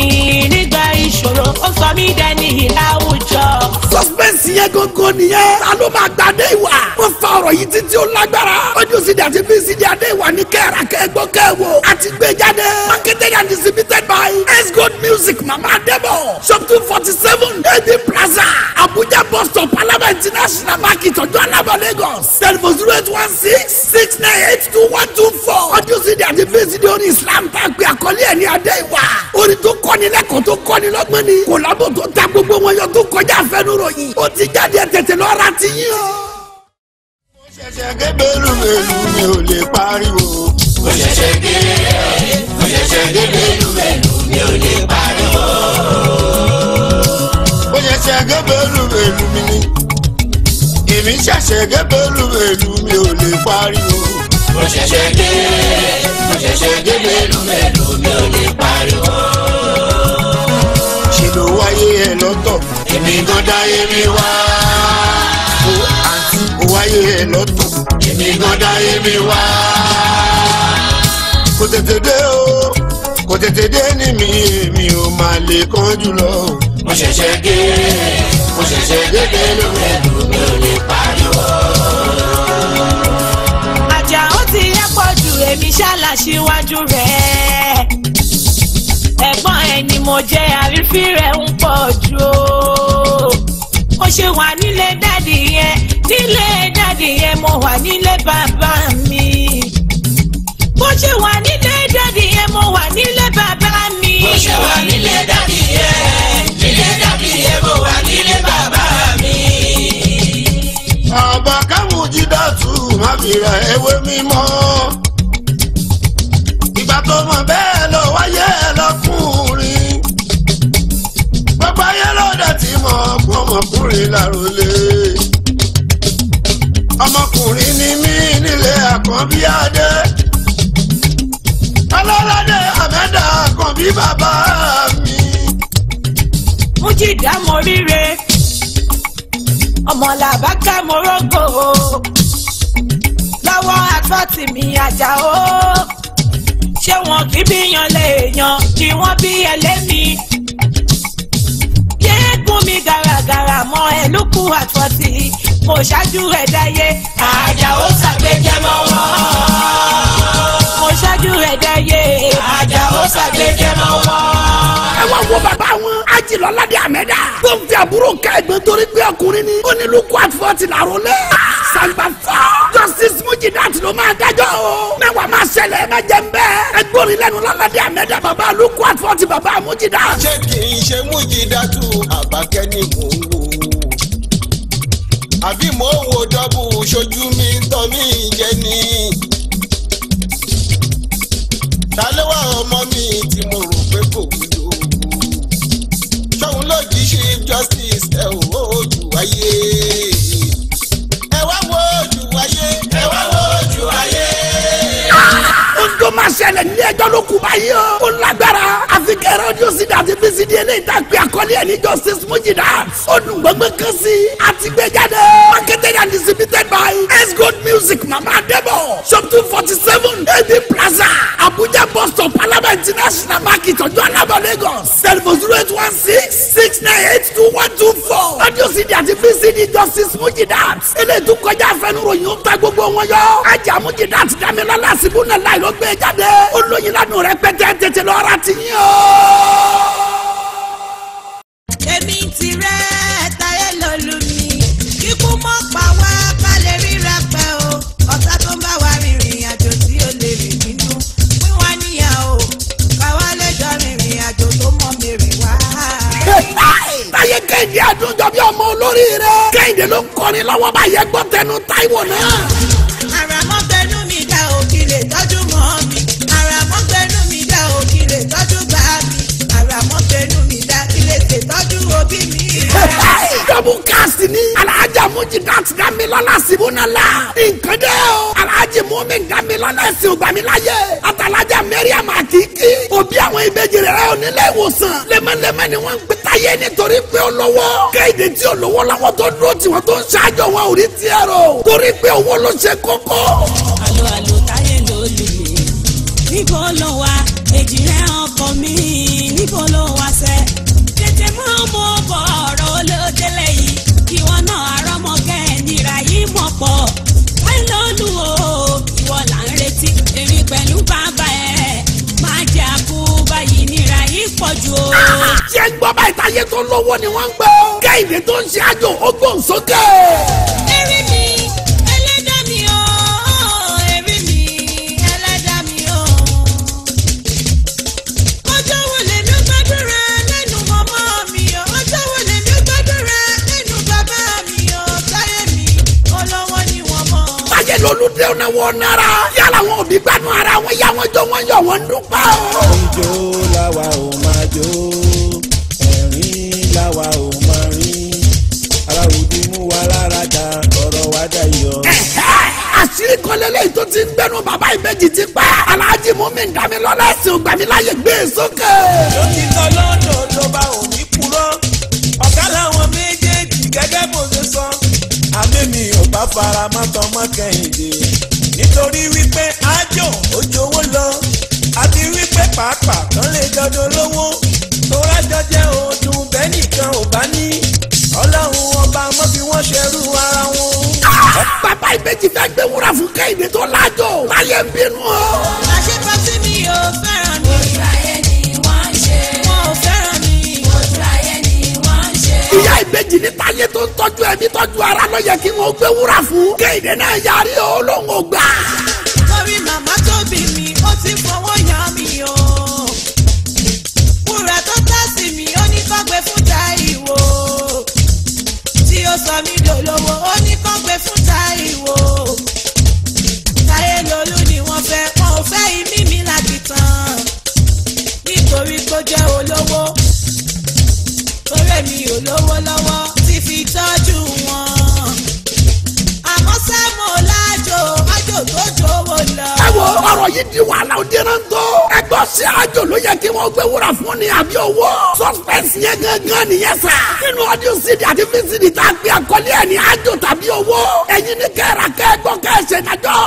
[SPEAKER 6] nígbà ìṣòro ó sọ mí dẹni láwùjọ.
[SPEAKER 2] sọ suspense yẹn gangan nìyẹn. ta ló máa gba Adéìwà. wọ́n fa ọ̀rọ̀ yìí títí ó lágbára. audio CD àti VCD Adéìwà ní kẹ́ra kẹ́gbọ́ kẹ́wò. àti gbé jáde. marketed and distributed by S-Gold Music Mama Adebo. shop 247 AD Plaza Abuja bus stop Alaba International Market ọjọ́ Alaba Lagos. telephone 0816-698-2124. audio CD àti VCD orin Islam tá a gbé àkọlé ẹ̀ ní Adéìwà. orin tó kọ́ni lẹ́kọ̀ọ́ tó kọ́ni lọ́gbọ́n ni. kòlábò tó ta gbogbo wọn yọ tó kọjá àfẹnuròyìn. ó ti jáde tètè lọ́ra ti yín o.
[SPEAKER 1] mo ṣẹ̀ṣẹ̀ gé bẹ́lúbẹ́lú mi ò lè pariwo. mo ṣẹ̀ṣẹ̀ gé bẹ́lúbẹ́lú mi ò lè pariwo. mo ṣẹ̀ṣẹ̀ gé bẹ́lúbẹ́lú mi ni. èmi ṣẹ̀ṣẹ̀ gé bẹ́lúbẹ́lú mi ò lè pariwo. mo ṣẹ̀ṣẹ̀ gé bẹ́lúbẹ́lú mi ò lè pariwo. ṣe ló wáyé ẹ lọ́tọ̀ èmi gan dáyé mi wá. ó àǹtí ó wáyé ẹ lọ́tọ̀ èmi gan dáyé mi wá. kò tètè dé o kò tètè dé ní mi èmi ò máa lè kánjú lọ. mo ṣẹ̀ṣẹ̀ gé bẹ́lúbẹ́lú mi ò lè pariwo.
[SPEAKER 6] àjà ó ti yẹ pọ̀ jù èmi ṣàlàṣíwájú rẹ̀. ẹ̀gbọ́n ẹ̀ ni mo jẹ́ àrífín rẹ̀ ń pọ̀ jù o. ó ṣe wà nílé dádì yẹn mo wà nílé bàbá mi. bó ṣe wà nílé dádì yẹn mo wà nílé bàbá mi.
[SPEAKER 10] bó ṣe wà nílé dádì yẹn mo wà nílé bàbá mi.
[SPEAKER 1] àbá Kámújídátù má fi ra ewé mímọ́. ìgbà tó mọ̀ bẹ́ẹ̀ lọ wáyé lọ́kùnrin. gbogbo ayé lọ́dẹ̀ tí mọ̀ ọmọkùnrin lárólé. ọmọkùnrin ni mí nílé Àkànbí Adé. ọlọ́ládé Àmẹ́dá Àkànbí bàbá mi.
[SPEAKER 6] Mújídà mo ríre ọmọ làbákà mo rógò lọ́wọ́ àtọ́tì mi Àjàó. ṣé wọn kì í bíyan léèyàn kí wọ́n bí ẹlẹ́mi. yéégún mi gàràgàrà mọ ẹlùkù àtọ́tì mo ṣáájú rẹ̀ dáyé.
[SPEAKER 10] Àjàó ṣàgbéjẹ́ mọ́ wọn.
[SPEAKER 6] mo ṣáájú rẹ̀ dáyé.
[SPEAKER 10] Àjàó ṣàgbéjẹ́ mọ́ wọn.
[SPEAKER 2] ẹ wá wo bàbá wọn Ajílọ́ládé Àmẹ́dá tó ń fi àbúrò ká ẹ̀gbọ́n torí pé ọkùnrin ni ó ní lukú àtúfọ́tì làrólé. sàgbà fọ́ Justice Mújídátù ló máa dájọ́ o. mẹ́wàá máa ṣẹlẹ̀ ẹ má jẹ́ ń bẹ́ẹ̀. ẹgbọ́n lẹ́nu Lọ́ládé Àmẹ́dá bàbá lukú àtúfọ́tì bàbá Mújídátù.
[SPEAKER 11] ṣé kì í ṣe Mújídátù Àbákẹ́ ni mò ń wò àbí mò ń wo dọ́bù ṣojú mi ń tọ́ mí jẹ ni. ta ló wá ọmọ mi tí mo rò pé kò wúlò. ṣóun ló jí Chief Justice ẹ ò ojú ayé. ẹ wá wo ojú ayé. ẹ wá wo ojú ayé.
[SPEAKER 2] ohun máa ṣẹlẹ̀ ní ẹjọ́ ló kú báyìí o. ó lágbára àfi kẹrẹ audio CD àti VCD eléyìí tá a gbé àkọlé ẹ̀ ní Justice Mújídátù. ó dùn gbọ́ngbọ́n kan sí i àti gbé jáde. marketed and distributed by S-Gold Music Mama Adebo. shop 247 AD Plaza Abuja bus stop Alaba International Market ọjọ́ Alaba Lagos. telephone 0816-698-2124. audio CD àti VCD Justice Mújídátù. eléyìí tó kọjá àfẹnuròyìn ó ta gbogbo wọn yọ. Àjà Mújídátù Dámilọ́lá Síbúnà láì ló gbé jáde. olóyin lánàá rẹ pẹ́tẹ́ tètè lọ́ra ti yín o.
[SPEAKER 6] èmi ti rẹ̀ táyé lọ́lù mi kíkú mọ́ pa wá ká lè ríra pẹ́ o. ọ̀tá tó ń bá wa rìnrìn àjò tí ó lè rìn nínú wíwá níyà o káwá lè jọ rìnrìn àjò tó mọ́ mi rìn wá.
[SPEAKER 2] táyé Kẹ́hìndé àdújọ bí ọmọ olórí rẹ. Kẹ́hìndé ló ń kọrin lọ́wọ́ báyẹn gbọ́ tẹnu Táíwò náà.
[SPEAKER 6] àràmọ́ gbẹnu mi dá òkì lè tọ́jú mọ́ mi. àràmọ́ gbẹnu mi dá òkì lè tọ́jú bá mi. àràmọ́ gbẹnu mi dá ilé tètọ́jú òbí mi.
[SPEAKER 2] double cast ni Alhaja Mújídátù Dámilọ́lá Síbúnà la. nǹkan dẹ́ o. Alhaji Mùmín Dámilọ́lá ẹ̀sìn ògbàmíláyé. àtàlájà Mariam Akiki. òbí àwọn ìbejì rẹ̀ onílé ìwòsàn. lẹ́mẹ́lẹ́mẹ́ ni wọ́n ń gbé táyé nítorí pé ó lọ́wọ́. Kẹ́hìndé tí ó lọ́wọ́ làwọn tó dúró tiwọn tó ń ṣáájú wọn ò rí tiẹ̀ rò. torí pé owó ló ṣe kókó.
[SPEAKER 12] àlọ́ táyé ló lè lè níbo ló wà èjì rẹ̀ ọkọ mi níbo ló wà sẹ́ tètè mọ́ mọ́ bọ̀ ọ̀rọ̀ olódélé yìí pọ̀ jù o.
[SPEAKER 2] ṣé ń gbọ́ báyìí táyé tó lówó ni wọ́n ń gbọ́. Kẹ́hìndé tó ń ṣe àjò ó gbóhùn sókè.
[SPEAKER 12] Èrè mi ẹlẹ́dàá mi o, èrè mi ẹlẹ́dàá mi o. Ọjọ́ wo lè mi gbàdúrà lẹ́nu mọ́mọ́ mi o, ọjọ́ wo lè mi gbàdúrà lẹ́nu bàbá mi o, táyé mi olówó ni wọ́n mọ̀.
[SPEAKER 2] Táyé lolúdé ọ̀nà wọn nára. Yálà wọn òbí gbádùn ara wọn yá wọn jọ wọn yọ wọn dúpẹ́ o.
[SPEAKER 5] Ijó làwa ò máa jó, ẹ̀rín làwa ò máa rín. Ara òdi mú wa lára dá, ọ̀rọ̀ wa dayọ̀.
[SPEAKER 2] Àṣírí kan lélẹ́yìí tó ti ń gbẹ́nu bàbá ìbejì ti pẹ́. Aláàjì Mùmín Dámilọ́lá ẹ̀sìn ògbàmíláyè gbé e sókè.
[SPEAKER 5] Lótìtọ́ lọ́dọ̀ ló bá òní kúrọ́. Ọ̀gá làwọn méjèèjì gẹ́gẹ́ bó ṣe sọ. Àmì mi ò bá fara mọ́ tọmọ Kẹ́hìndé. Nítorí wípé ájò ó jowó lọ. Àti wípé pàápàá kan lè jọjọ lówó. Tọ́lájọ jẹ́ ọdún bẹ́ẹ̀ nìkan ò bá ní. Ọlọ́run ọba mọ́ bí wọ́n ṣerú ara wọn.
[SPEAKER 2] Bàbá ìbejì fẹ́ gbé wúrà fún Kẹ́hìndé tó lájò. Láyé ń bínú o.
[SPEAKER 12] Àṣepọ̀sí mi ò fẹ́ràn mi. Ojú ayé ni wọ́n ń ṣe. Wọn ò fẹ́ràn mi. Ojú ayé ni wọ́n ń ṣe.
[SPEAKER 2] Ìyá ìbejì ní táyé tó ń tọ́jú ẹbí tọ́jú ara ló yẹ kí wọ́n gbé wúrà fún. Kẹ́hìndé náà yarí o lóun ò gbà.
[SPEAKER 12] Torí màmá tó bí mi, ó ti fọwọ́ yàn mí o. Wúrà tó tà sí mi, ó ní kó gbé fún Táíwò. Tí ó sọ mí dolówó, ó ní kó gbé fún Táíwò. Táyé lolú ni wọ́n fẹ́, wọn ò fẹ́ imí mi lákìtàn. Nítorí kó jẹ́ olówó. Torí mi ò lówó lọ́wọ́, ti fi tọ́jú wọn. Àmọ́ sá mo lájò, ájò tó jówó lọ.
[SPEAKER 2] Ẹ wo ọ̀rọ̀ yìí di wàhálà òde náà tó. Ẹgbọ́n sí àjò ló yẹ kí wọ́n gbé wúrà fún ni àbí owó. Suspense yẹn gangan nìyẹn sà. Nínú audio CD àti VCD tá a gbé àkọlé ẹ̀ ní àjò tàbí owó. Ẹ̀yin ní kẹ́ra kẹ́gbọ́n kẹ́sẹ̀ dájọ́.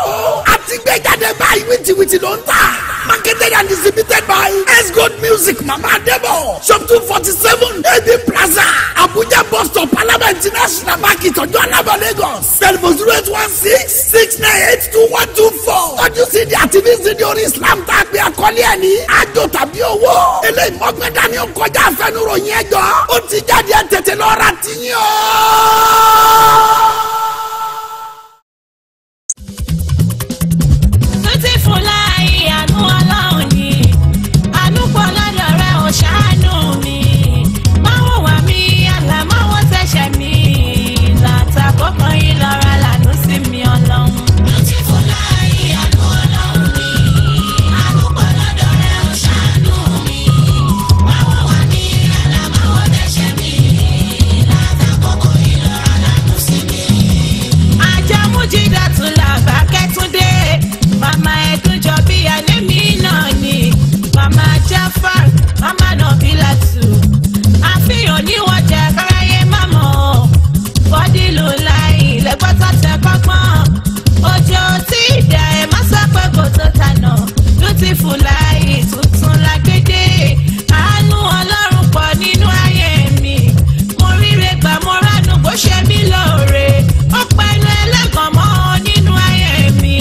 [SPEAKER 2] A ti gbé jáde báyìí wìtìwìtì ló ń tà. Marketed and distributed by S-Gold Music Mama Adebo. Shop 247 AB Plaza. Abuja bus stop Alaba International Market Ọjọ́ Alaba Lagos. Telephone 0816-698-2124. Audio CD àti VCD orí Islam tá a gbé àkọlé ẹ̀ ní àjò tàbí owó. Eléyìí mọ́gbẹ́ dání ó kọjá àfẹnuròyìn ẹjọ́. Ó ti jáde ẹ̀ tètè lọ́ra tiyín o.
[SPEAKER 6] Tuti Fúláì àánú Ọlọ́run ni, àánú pọ̀ lọ́dọ̀ rẹ̀ ò ṣàánú mi. Máa wò wá mi, àlàmọ́ wọ́n ṣẹ̀ṣẹ̀ mi. Látàkókò yìí lọ́ra lànú sí mi Ọlọ́run. Tuti Fúláì àánú Ọlọ́run ni, àánú pọ̀ lọ́dọ̀ rẹ̀ ò ṣàánú mi. Máa wò wá mi, àlàmọ́ wọ́n ṣẹ̀ṣẹ̀ mi. Látàkókò yìí lọ́ra lànú sí mi. Àjàmújídà tún làbá kẹ́túndé. Mama Ẹ̀dúnjọ bí alẹ́ mi náà ni. Mama Jafar, Mama Nọ̀bílàtù. Àfihàn ní wọ́n jẹ́ káráyé mámọ́. Bọ́dí ló láì lẹ́gbọ́tà tẹ kọ́gbọ́n. Òjò tí ìdá ẹ̀ má sọ pé kò tó tànà. Tuti Fúláì tuntun lágbédé. Àánú Ọlọ́run pọ̀ nínú ayé mi. Mo ríre gbà mo ránú bó ṣe mí lóore. Ó pẹnu ẹlẹ́gàn mọ́ nínú ayé mi.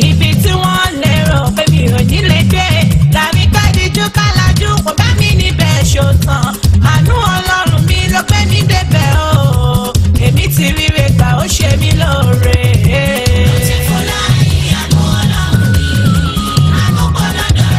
[SPEAKER 6] Ibi tí wọ́n lérò pé mi ò ní lè dé. Làmì kádìjú kálájú kò bá mi níbẹ̀ ṣòtàn. Àánú Ọlọ́run mi ló gbé mi débẹ̀ o. Èmi ti ríre gbà ó ṣe mí lóore. Tuti Fúláì àánú Ọlọ́run ni, àánú pọ̀ lọ́dọ̀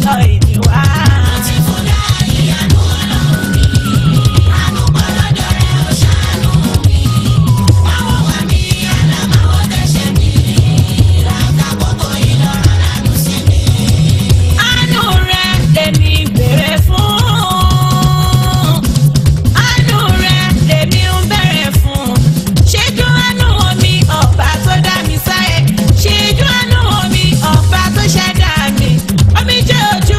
[SPEAKER 6] lọ èmi wá.
[SPEAKER 10] Ti fún láàyè àánú ọlọ́run mi. Àánú gbọ́dọ̀ rẹ̀ ó ṣàánú mi. Máwọ̀ wá mi, àlàmáwọ̀ tẹ̀sẹ̀ mi. Ìlàkà gbogbo ìlọrọ̀ lánàá sí mi.
[SPEAKER 6] Àánú rẹ̀ lèmi béèrè fún. Àánú rẹ̀ lèmi ń bẹ̀rẹ̀ fún. Ṣíjú àánú mi ọba tó dá mi sáyé. Ṣíjú àánú mi ọba tó ṣẹ̀dá mi. Omijé ojú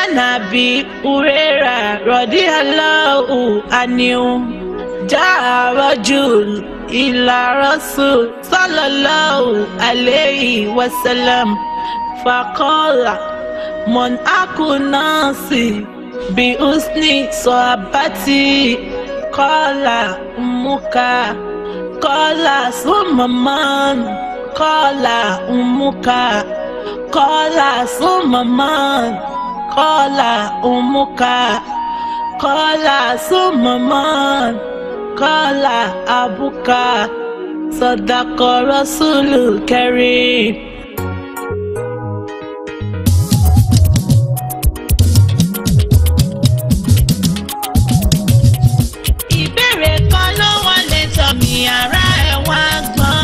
[SPEAKER 6] anabi urera rọdí aláwọ àníwò jáà rọjùl ìlà rasul sallallahu alayhi wa sallam faqala mon akunasi bi usni sohabati qala umuka qala sumaman qala umuka qala sumaman qala umuka qala sumaman qala abuka sadaqa rasulul karim. ìbéèrè kan ló wọlé tọ̀ mí ara ẹ̀ wá gbọ́n.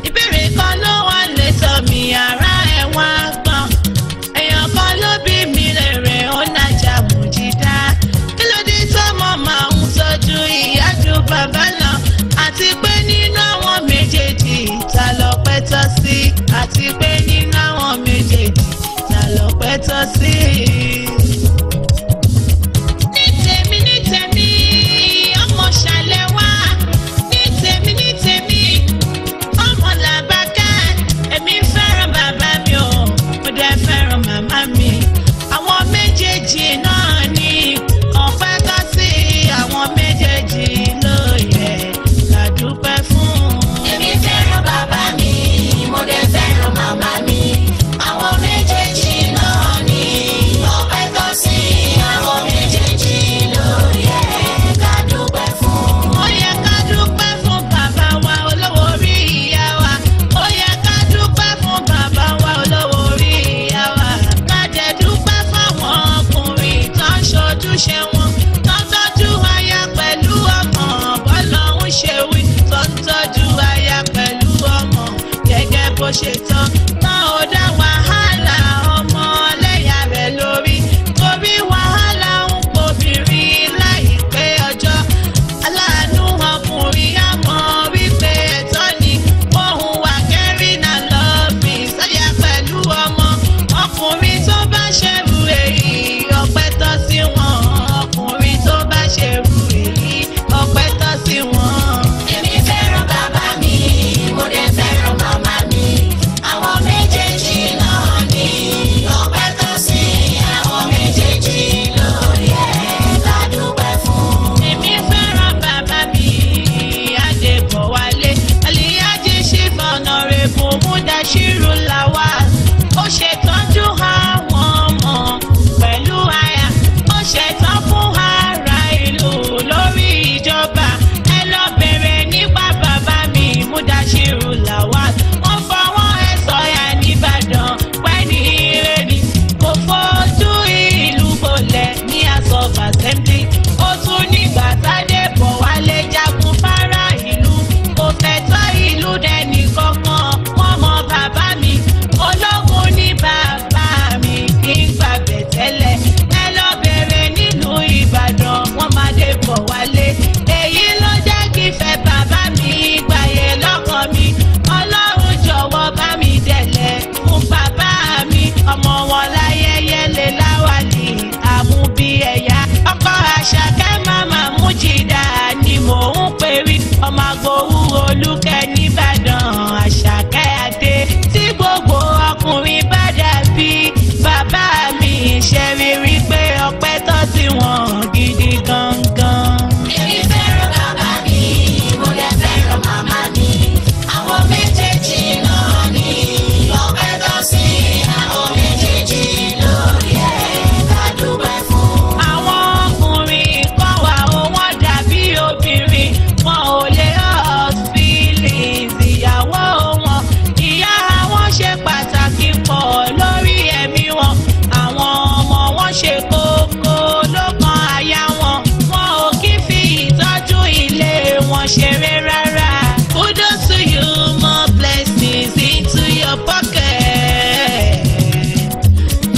[SPEAKER 6] ìbéèrè kan ló wọlé tọ̀ mí ara ẹ̀ wá gbọ́n. èèyàn kan ló bí mi lèrè ó nàjà mùjídá. kí ló dé tó mọ̀ máa ń tọ́jú ìyá ju bàbá lọ? àti pé nínú àwọn méjèèjì ta lọ́pẹ́ tọ́ sí? àti pé nínú àwọn méjèèjì ta lọ́pẹ́ tọ́ sí? ní tèmi ọmọ ṣàlẹ̀ wá. ní tèmi ọmọ làbákẹ́. èmi fẹ́ràn bàbá mi o mo dẹ̀ fẹ́ràn màmá mi. àwọn méjèèjì náà ní ọpẹ́ tọ́ sí. àwọn méjèèjì ló yẹ ká dúpẹ́ fún.
[SPEAKER 10] Èmi fẹ́ràn bàbá mi, mo dẹ̀ fẹ́ràn màmá mi. Àwọn méjèèjì náà ní ọpẹ́ tọ́ sí. Àwọn méjèèjì ló yẹ ká dúpẹ́ fún.
[SPEAKER 6] Ó yẹ ká dúpẹ́ fún bàbá wa olówó orí ìyá wa. Ó yẹ ká dúpẹ́ fún bàbá wa olówó orí ìyá wa. Ká dẹ̀ dúpẹ́ fáwọn ọkùnrin tó ń ṣojúṣe wọn. Tó ń tọ́jú aya pẹ̀lú ọmọ bọ́lọ́hún ṣe wí. Tó ń tọ́jú aya pẹ̀lú ọmọ gẹ́gẹ́ bó ṣe tán. Tán ò dá wàhálà ọmọ lẹ́yà rẹ̀ lórí. Torí wàhálà ń pobìnrin láìpẹ́ ọjọ́. Aláàánú ọkùnrin á mọ̀ wípé ẹ̀tọ́ ni. Ohun wà kẹ́rìn náà lọ́ọ̀bì sáyà pẹ̀lú ọmọ. Ọkùnrin tó bá ṣerú èyí ọpẹ́ tọ́ sí wọn. Ọkùnrin tó bá ṣerú èyí ọpẹ́ tọ́ sí wọn.
[SPEAKER 10] Èmi fẹ́ràn bàbá mi, mo dẹ̀ fẹ́ràn màmá mi. Àwọn méjèèjì náà ní ọpẹ́ tọ́ sí. Àwọn méjèèjì ló yẹ ká dúpẹ́ fún.
[SPEAKER 6] Èmi fẹ́ràn bàbá mi, Adébọ̀wálé. Àlìyájí ṣífà ọ̀nàrẹ́bù Múdàṣírù Lawal. Ó ṣètọ́jú àwọn ọmọ pẹ̀lú aya. Ó ṣètọ́ fún ara ìlú lórí ìjọba. Ẹ lọ bèrè nípa bàbá mi, Múdàṣírù Lawal. Wọ́n fọwọ́ ẹ̀ sọ̀yà nìbàdàn pẹ́ ní ire ni. Kò fojú ìlú bolẹ̀ ní House of Assembly. Ó tún nígbà tádébọ̀wálé jagun fara ìlú. Kò fẹ̀tọ́ ìlú dẹni kankan. Wọ́n mọ bàbá mi. Ológun ní bàbá mi kì í gbàgbẹ́ tẹ́lẹ̀. Ẹ lọ bèrè nílùú Ìbàdàn, wọ́n máa Débọ̀wálé. Èyí ló jẹ́ kí fẹ́ bàbá mi gbàyè lọ́kàn mi. Ọlọ́run jọ̀wọ́ bá mi dẹ̀lẹ̀ fún bàbá mi. Ọmọ wọn láyẹyẹ lè láwàlì àmúbí ẹ̀yà. Ọkọ Àṣàkẹ́ màmá Mújìdá ni mò ń perí. Ọmọ Agbowó Olúkẹ́ nìbàdàn Àṣàkẹ́ Adé. Tí gbogbo ọkùnrin bá dàbí bàbá mi ṣe rí pé ọpẹ́ tọ́ sí wọn gidi gangan.
[SPEAKER 10] Èmi fẹ́ràn bàbá mi, mo dẹ̀ fẹ́ràn màmá mi. Àwọn méjèèjì náà ní ọpẹ́ tọ́ sí. Àwọn méjèèjì ló yẹ ká dúpẹ́ fún.
[SPEAKER 6] Àwọn ọkùnrin kan wà ó wọ́n dàbí obìnrin. Wọn ò lè hurt feelings ìyàwó wọn. Ìyá wọn ṣe pàtàkì pọ̀ lórí ẹ̀mí wọn. Àwọn ọmọ wọn ṣe kókó lọ́kàn àyà wọn. Wọn ò kí fi ìtọ́jú ilé wọn ṣeré rárá. Kudos to you, more blessings into your pocket.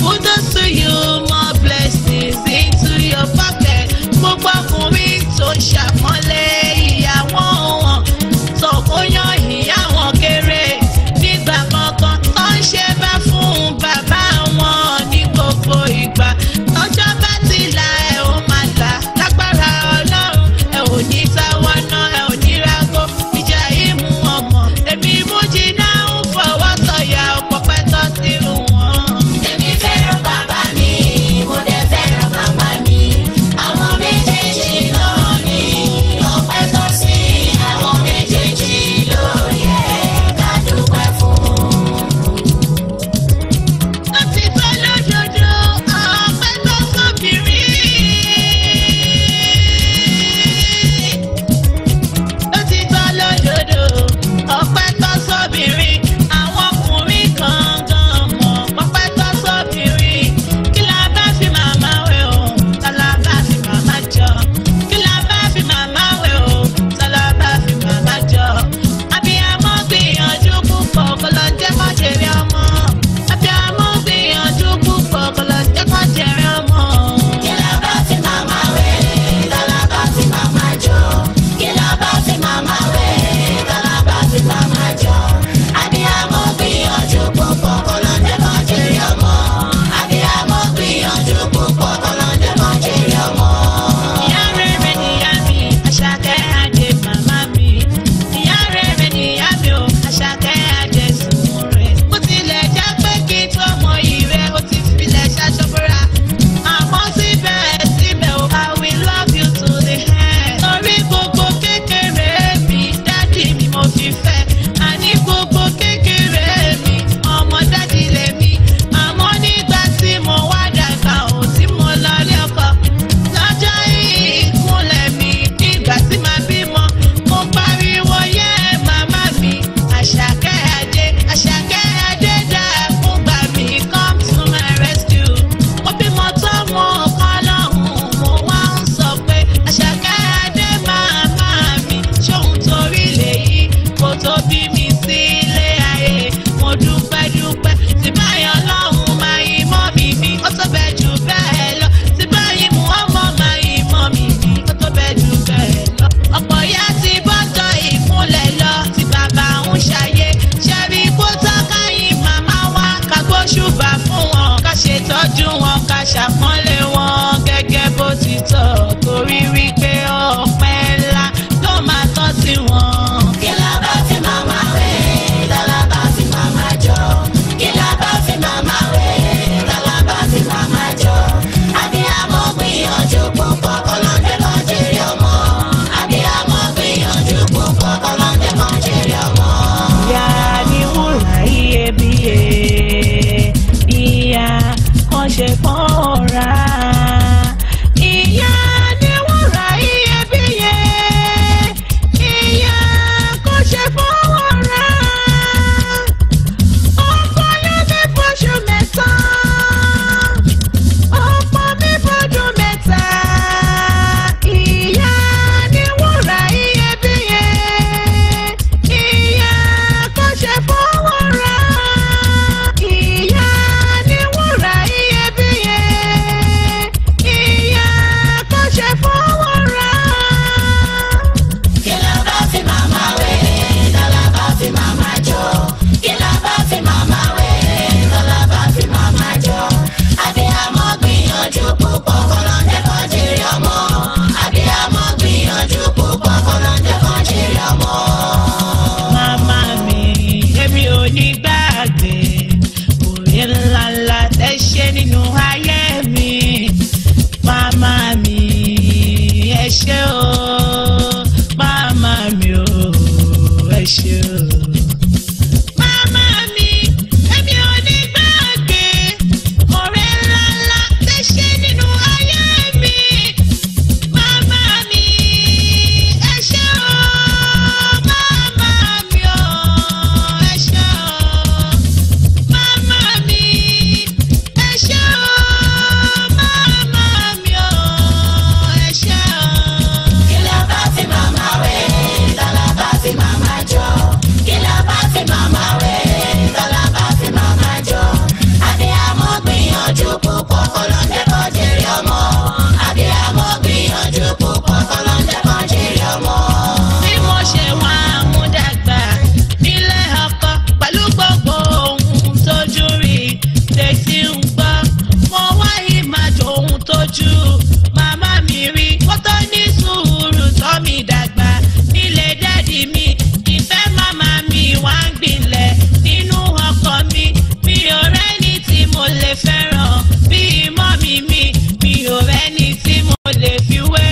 [SPEAKER 6] Kudos to you, more blessings into your pocket. Gbogbo ọkùnrin tó ṣàpọ́nlé ìyàwó wọn. Tó kó yan ìyá wọn kéré nígbà kankan. Tó ń ṣe ká ṣàpọ́nlé wọn gẹ́gẹ́ bó ti tọ́ torí wípé ọpẹ́ ńlá ló máa tọ́ sí wọn.
[SPEAKER 10] kí la bá fi màmá wé lọ́la bá fi màmá jọ. kí la bá fi màmá wé lọ́la bá fi màmá jọ. abiyamọ gbìyànjú púpọ̀ kọ́lọ́dé kan jèrè ọmọ. abiyamọ gbìyànjú púpọ̀ kọ́lọ́dé kan jèrè ọmọ.
[SPEAKER 6] ìyá ni wúrà iyebíye ìyá kan ṣe fọ́ra. ìyá ni wúrà iyebíye ìyá kan ṣe fọ́ra. ọkọ ló ní fóṣù mẹ́ta ọkọ mi fọdún mẹ́ta. ìyá ni wúrà iyebíye ìyá kan ṣe fọ́ra. ìyá ni wúrà iyebíye ìyá kan ṣe fọ́ra.
[SPEAKER 10] kí la bá fi màmá wé lọ́la bá fi màmá jọ. kí la bá fi màmá wé lọ́la bá fi màmá jọ. abiyamọ gbìyànjú púpọ̀ kọ́lọ́dé kan jèrè ọmọ. abiyamọ gbìyànjú púpọ̀ kọ́lọ́dé kan jèrè ọmọ.
[SPEAKER 6] Màmá mi, èmi ò ní gbàgbé oore ńláńlá tẹ́ ṣe nínú ayé mi. Màmá mi, ẹ ṣé o. Màmá mi o, ẹ ṣé o. Màmá mi, èmi ò ní gbàgbé oore ńláńlá tẹ́ ṣe nínú ayé mi. Màmá mi, ẹ ṣé o. Màmá mi o, ẹ ṣé o. Màmá mi, ẹ ṣé o. Màmá mi o, ẹ ṣé o.
[SPEAKER 10] kí la bá fi màmá wé lọ́la bá fi màmá jọ. kí la bá fi màmá wé lọ́la bá fi màmá jọ. abiyamọ gbìyànjú púpọ̀ kọ́lọ́dé kan jèrè ọmọ. abiyamọ gbìyànjú púpọ̀ kọ́lọ́dé kan jèrè ọmọ.
[SPEAKER 6] Bí mo ṣe wá mú dàgbà nílé ọkọ pẹ̀lú gbogbo ohun tójú rí létí ń gbọ́. Mo wá ìmájò ohun tójú màmá mi rí kó tó ní sùúrù tọ́ mi dàgbà nílé dádì mi. Ìfẹ́ màmá mi wá ń gbilẹ̀ nínú ọkọ mi. Mi ò rẹ́ni tí mo lè fẹ́ràn bí mọ́mì mi. Mi ò rẹ́ni tí mo lè fi wé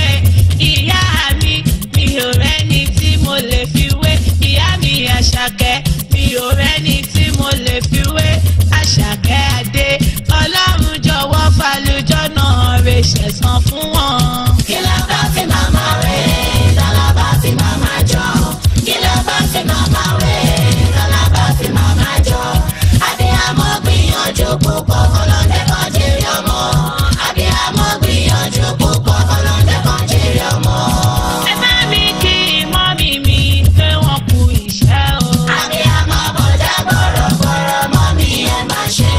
[SPEAKER 6] ìyá mi. Mi ò rẹ́ni tí mo lè fi wé ìyá mi Àṣàkẹ́. Mi ò rẹ́ni tí mo lè fi wé Àṣàkẹ́ Adé. Ọlọ́run jọ̀wọ́ fàlùjọ́ náà rè ṣẹ̀san fún wọn.
[SPEAKER 10] kí la bá fi màmá wé lọ́la bá fi màmá jọ. kí la bá fi màmá wé lọ́la bá fi màmá jọ. abiyamọ gbìyànjú púpọ̀ kọ́lọ́dé kan jèrè ọmọ. abiyamọ gbìyànjú púpọ̀ kọ́lọ́dé kan jèrè ọmọ.
[SPEAKER 6] Ẹ bá mi kí mọ́mì mi pé wọ́n kú iṣẹ́ o.
[SPEAKER 10] abiyamọ bọ̀dá gbọ̀rọ̀gbọ̀rọ̀ mọ́ mi ẹ má ṣe.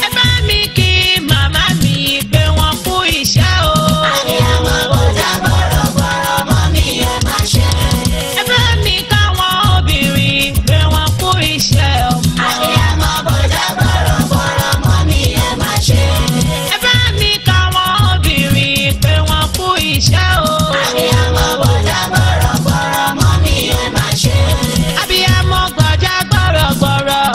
[SPEAKER 6] Ẹ bá mi kí màmá mi pé wọ́n kú iṣẹ́ o.
[SPEAKER 10] abiyamọ bọ̀dá gbọ̀rọ̀gbọ̀rọ̀ mọ́ mi ẹ má ṣe.
[SPEAKER 6] Ẹ bá mi káwọn obìnrin pé wọ́n kú iṣẹ́ ọmọ.
[SPEAKER 10] abiyamọ bọ̀dá gbọ̀rọ̀gbọ̀rọ̀ mọ́ mi ẹ má ṣe.
[SPEAKER 6] Ẹ bá mi káwọn obìnrin pé wọ́n kú iṣẹ́ o.
[SPEAKER 10] abiyamọ bọ̀dá gbọ̀rọ̀gbọ̀rọ̀ mọ́ mi ẹ má ṣe.
[SPEAKER 6] Abiyamọ gbọ̀jà gbọ̀rọ̀gbọ̀rọ̀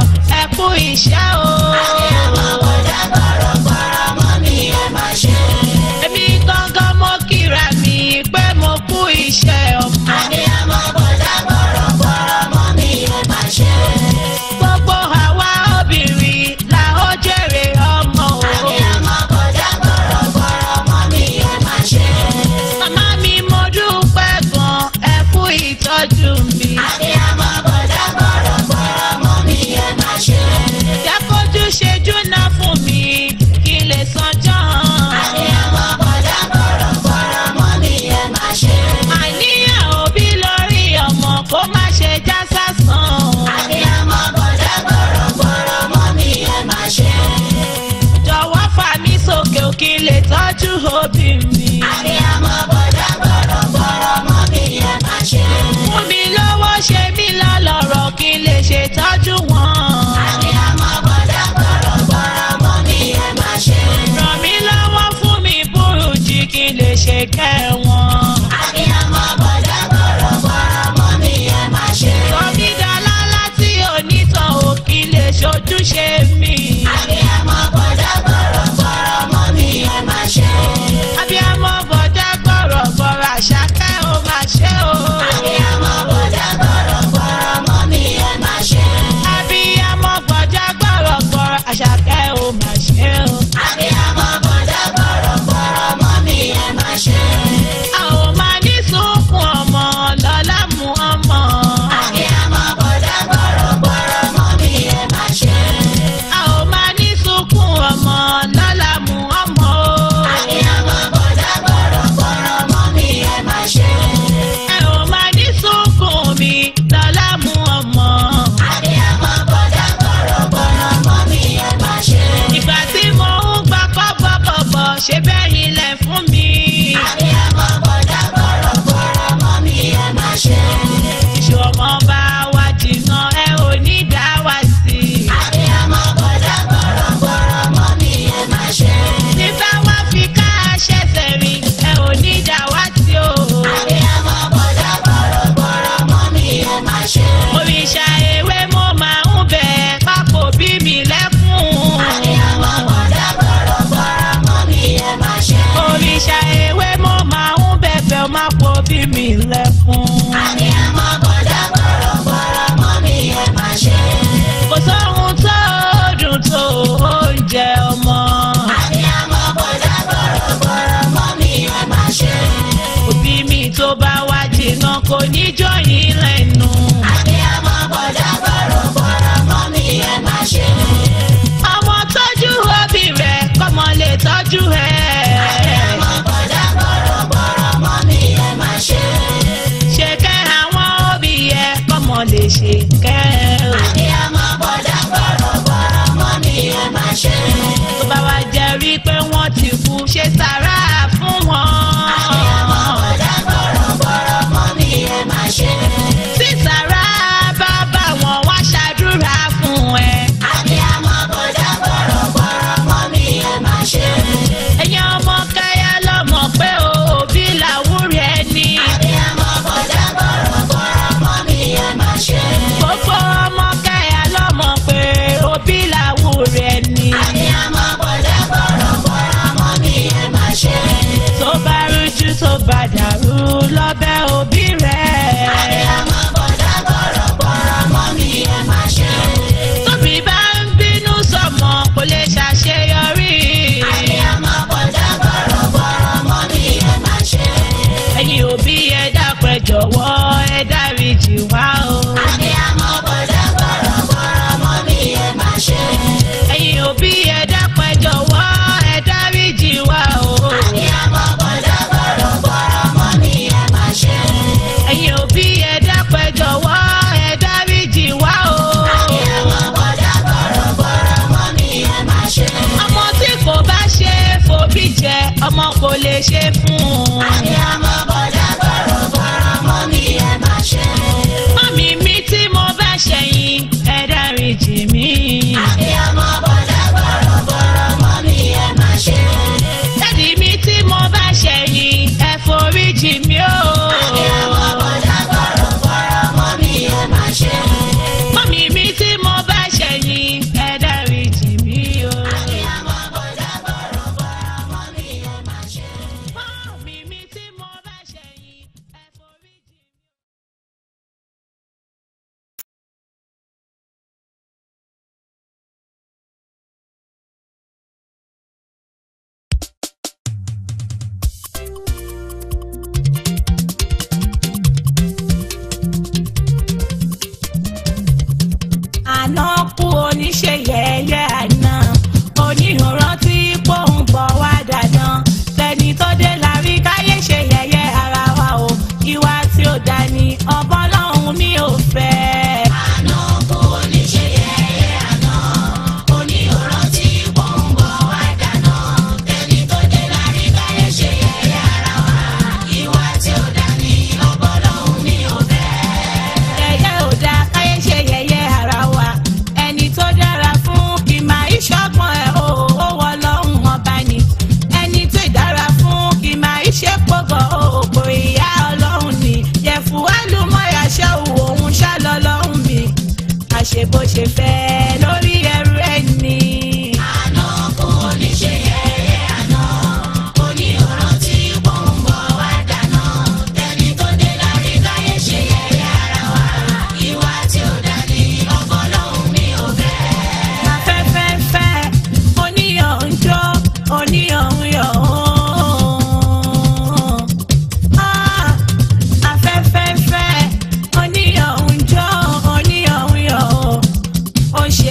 [SPEAKER 6] ẹ kú iṣẹ́ o.
[SPEAKER 10] abiyamọ bọ̀dá gbọ̀rọ̀gbọ̀rọ̀ mọ́ mi ẹ má ṣe.
[SPEAKER 6] Èmi gangan mo kíra mi pé mo kú iṣẹ́ ọmọ.
[SPEAKER 10] abiyamọ bọ̀dá gbọ̀rọ̀gbọ̀rọ̀ mọ́ mi ẹ má ṣe.
[SPEAKER 6] Gbogbo àwa obìnrin la ó jèrè ọmọ o.
[SPEAKER 10] abiyamọ bọ̀dá gbọ̀rọ̀gbọ̀rọ̀ mọ́ mi ẹ má ṣe.
[SPEAKER 6] Màmá mi mo dúpẹ́ gan ẹ kú ìtọ́jú mi.
[SPEAKER 10] abiyamọ bọ̀dá gbọ̀rọ̀gbọ̀rọ̀ mọ́ mi ẹ má ṣe.
[SPEAKER 6] Jẹ́ kójú ṣe jóná fún mi kí n lè sanjọ́.
[SPEAKER 10] abiyamọ bọ̀dá gbọ̀rọ̀gbọ̀rọ̀ mọ́ mi ẹ má ṣe.
[SPEAKER 6] Àìníyàn òbí lórí ọmọ kó má ṣe já sásán.
[SPEAKER 10] abiyamọ bọ̀dá gbọ̀rọ̀gbọ̀rọ̀ mọ́ mi ẹ má ṣe.
[SPEAKER 6] Jọ̀wọ́ fà mí sókè kí n lè tọ́jú òbí mi.
[SPEAKER 10] abiyamọ bọ̀dá gbọ̀rọ̀gbọ̀rọ̀ mọ́ mi ẹ má ṣe.
[SPEAKER 6] Fún mi lówó ṣe mí lọ́lọ́rọ̀ kí n lè ṣètọ́jú wọn.
[SPEAKER 10] abiyamọ bọ̀dá gbọ̀rọ̀gbọ̀rọ̀ mọ́ mi ẹ má ṣe.
[SPEAKER 6] Ràn mí ṣe bẹ́ẹ̀ ilẹ̀ fún mi.
[SPEAKER 10] Abiyamọ bọ̀dá bọ̀rọ̀bọ̀rọ̀ mọ́ mi ẹ má ṣe.
[SPEAKER 6] Ìṣọmọ bá wa jìnnà ẹ ò ní dá wa sí.
[SPEAKER 10] Abiyamọ bọ̀dá bọ̀rọ̀bọ̀rọ̀ mọ́ mi ẹ má ṣe.
[SPEAKER 6] Nígbà wá fi ká ṣẹ̀ṣẹ̀ rí ẹ ò ní dá wa sí o.
[SPEAKER 10] Abiyamọ bọ̀dá bọ̀rọ̀bọ̀rọ̀ mọ́ mi ẹ má ṣe.
[SPEAKER 6] Òrìṣà ewé mo máa ń bẹ̀ pápò bí mi lẹ́kùn.
[SPEAKER 10] Abiyamọ bọ̀dá bọ̀rọ̀bọ̀rọ̀ mọ́ mi ẹ má ṣe.
[SPEAKER 6] Òrìṣà ewé mo máa ń bẹ̀bẹ̀ má pò bí mi lẹ́kùn.
[SPEAKER 10] Abiyamọ bọ̀dá bọ̀rọ̀bọ̀rọ̀ mọ́ mi ẹ má ṣe.
[SPEAKER 6] Kò sóhun tó dùn tó oúnjẹ ọmọ.
[SPEAKER 10] Abiyamọ bọ̀dá bọ̀rọ̀bọ̀rọ̀ mọ́ mi ẹ má ṣe.
[SPEAKER 6] Òbí mi tó bá wá jìnnà kò ní jọyìn lẹ́nu.
[SPEAKER 10] Abiyamọ bọ̀dá bọ̀rọ̀bọ̀rọ̀ mọ́ mi ẹ má ṣe.
[SPEAKER 6] Ọmọ tọ́jú òbí rẹ̀ kọ́mọ lè tọ́jú ẹ̀.
[SPEAKER 10] Abiyamọ bọ̀dá bọ̀rọ̀bọ̀rọ̀ mọ́ mi ẹ má ṣe.
[SPEAKER 6] Ṣe kẹ́ àwọn òbí ẹ kọ́mọ lè ṣe kẹ́ ẹ.
[SPEAKER 10] Abiyamọ bọ̀dá bọ̀rọ̀bọ̀rọ̀ mọ́ mi ẹ má ṣe.
[SPEAKER 6] Tó bá wá jẹ́ rí pé wọ́n ti kú ṣe sàrà fún wọn.
[SPEAKER 10] Abiyamọ bọ̀dá bọ̀rọ̀bọ̀rọ̀ mọ́ mi ẹ má ṣe.
[SPEAKER 6] Tí sàrà bá bá wọn wá ṣàdúrà fún ẹ.
[SPEAKER 10] Abiyamọ bọ̀dá bọ̀rọ̀bọ̀rọ̀ mọ́ mi ẹ má ṣe.
[SPEAKER 6] Ẹ̀yin ọmọ káyà lọ́mọ pé òbí làwúrẹ́ ẹni.
[SPEAKER 10] Abiyamọ bọ̀dá bọ̀rọ̀bọ̀rọ̀ mọ́ mi ẹ má ṣe.
[SPEAKER 6] Gbogbo ọmọ káyà lọ́mọ pé òbí làwúrẹ́ ẹni.
[SPEAKER 10] Abiyamọ bọ̀dá bọ̀rọ̀bọ̀rọ̀ mọ́ mi ẹ má ṣe.
[SPEAKER 6] Tó bá rújú tó bá dàrú lọ́bẹ̀ òbí rẹ̀.
[SPEAKER 10] Abiyamọ bọ̀dá bọ̀rọ̀bọ̀rọ̀ mọ́ mi ẹ má ṣe.
[SPEAKER 6] Tóbi bá ń bínú sọmọ kò lè ṣàṣeyọrí.
[SPEAKER 10] Abiyamọ bọ̀dá bọ̀rọ̀bọ̀rọ̀ mọ́ mi ẹ má ṣe.
[SPEAKER 6] Ẹ̀yin òbí ẹ dákun ẹ jọ̀wọ́ ẹ dáríjì wá o.
[SPEAKER 10] Abiyamọ bọ̀dá bọ̀rọ̀bọ̀rọ̀ mọ́ mi ẹ má ṣe.
[SPEAKER 6] Ẹ̀yin òbí ẹ dákun ẹ jọ̀wọ́ ẹ dáríjì wá o.
[SPEAKER 10] Abiyamọ bọ̀dá bọ̀rọ̀bọ̀rọ̀ mọ́ mi ẹ má ṣe.
[SPEAKER 6] Ẹ̀yin òbí ẹ dákun ẹ jọ̀wọ́ ẹ dáríjì wá o.
[SPEAKER 10] Abiyamọ bọ̀dá bọ̀rọ̀bọ̀rọ̀ mọ́ mi ẹ má ṣe.
[SPEAKER 6] Ọmọ tí kò bá ṣe fòbí jẹ ọmọ kò lè ṣe fún un.
[SPEAKER 10] Abiyamọ bọ̀dá bọ̀rọ̀bọ̀rọ̀ mọ́ mi ẹ má ṣe.
[SPEAKER 6] Mọ́mì mi tí mo bá ṣẹ̀yìn ẹ dáríjì mí.
[SPEAKER 10] Abiyamọ bọ̀dá bọ̀rọ̀bọ̀rọ̀ mọ́ mi ẹ má ṣe.
[SPEAKER 6] Dádì mi tí mo bá ṣẹ̀yìn ẹ foríjì mí o.
[SPEAKER 10] Abiyamọ bọ̀dá bọ̀rọ̀bọ̀rọ̀ mọ́ mi ẹ má ṣe.
[SPEAKER 6] Mọ́mì mi tí mo bá ṣẹ̀yìn ẹ dáríjì mí o.
[SPEAKER 10] Abiyamọ bọ̀dá bọ̀rọ̀bọ̀rọ̀ mọ́ mi ẹ má ṣe.
[SPEAKER 6] Mọ́mì mi tí mo bá ṣẹ̀yìn ẹ foríjì mí. Àná kú oníṣe yẹ̀yẹ́ àná oníhòòrán tí pòun bọ̀ wá dáná tẹni tó dé lárí káyé ṣe yẹ̀yẹ́ ara wa o ìwà tí ó dá ní ọbọ̀ lọ́hùn mi ò fẹ́.
[SPEAKER 10] Àná kú oníṣe yẹ̀yẹ́ àná oníhòòrán tí pòun bọ̀ wá dáná tẹni tó dé lárí káyé ṣe yẹ̀yẹ́ ara wa ìwà tí ó dá ní ọbọ̀ lọ́hùn mi ò fẹ́.
[SPEAKER 6] Yẹ̀yẹ́ ò dá káyé ṣe yẹ̀yẹ́ ara wa ẹni tó dára fún kì máa ìṣọ́gbọ́n ẹ̀ o ó wọ lọ́hùn ọba ni ẹni tó dára fún kì máa ìṣe pọ̀gọ́ òpó ìyá ọlọ́hun ni yẹ̀fù wálùmọ̀yàṣẹ́ òun ṣálọ́ lọ́hùn mi àṣẹ bó ṣe fẹ́ lórí ẹrú ẹni.
[SPEAKER 10] Àná kú oníṣe yẹ̀yẹ́ àná oníhòòrán tí pòun bọ̀ wá dáná tẹni tó dé lárí káyé ṣe yẹ̀yẹ́ ara wa ìwà tí ó dá ní ọbọ̀ lọ́hùn mi ò fẹ́.
[SPEAKER 6] Afẹ́fẹ́fẹ́ oníyàn ń jó oníyàn ń yọ̀ ó. Afẹ́fẹ́fẹ́ oníyàn ń jó oníyàn ń yọ̀ ó. Ó ṣe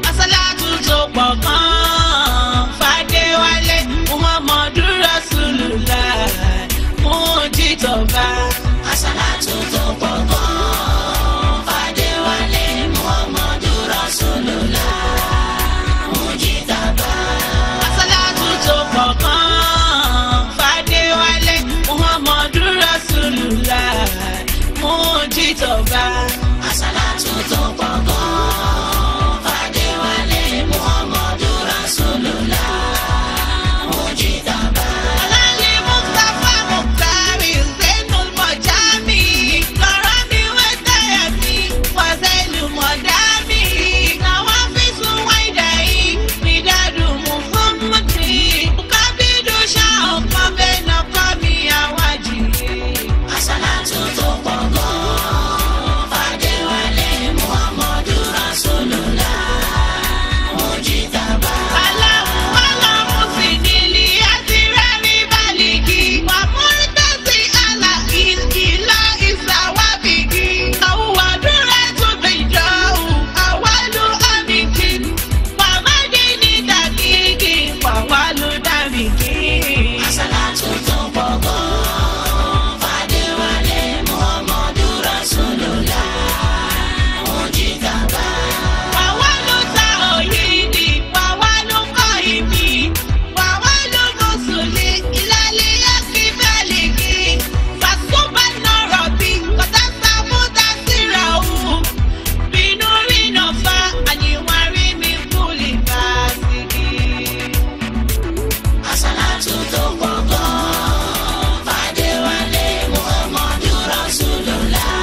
[SPEAKER 12] Àsálàtù tó pọ̀ gan-an Fàdéwálé Muhammadu Rasulullah Mujitaba.
[SPEAKER 10] Àsálàtù tó pọ̀ gan-an Fàdéwálé Muhammadu Rasulullah Mujitaba.
[SPEAKER 12] Àsálàtù tó pọ̀ gan-an Fàdéwálé Muhammadu Rasulullah Mujitaba.
[SPEAKER 10] Àsálàtù tó pọ̀ gan-an Fàdéwálé Muhammadu Rasulullah Mujitaba.
[SPEAKER 12] Alali Mustafa Muktari Zainul Mojami Karami Wetayami Wazelu Modami Nawafisu Waidai Midadu Muhammadi Ukabidu Shao Kabena Kami Awaji.
[SPEAKER 10] Àsálàtù tó pọ̀ gan-an Fàdéwálé Muhammadu Rasulullah Mujitaba.
[SPEAKER 12] Alamu sinili atirari baligi wa murtasi ala ila isawabigi awadure to bidau awalu amiki wa madini dakiki wa walu damiki.
[SPEAKER 10] Àsálàtù tó pọ̀ gan-an Fàdéwálé Muhammadu Rasulullah Mujitaba.
[SPEAKER 12] Wawalu taoyidi wawalu koimi wawalu musuli ilali akibaligi fasubana rabi katasabuta sirahu binuri nofa aniwari mi kuli basigi.
[SPEAKER 10] Àsálàtù tó pọ̀ gan-an Fàdéwálé Muhammadu Rasulullah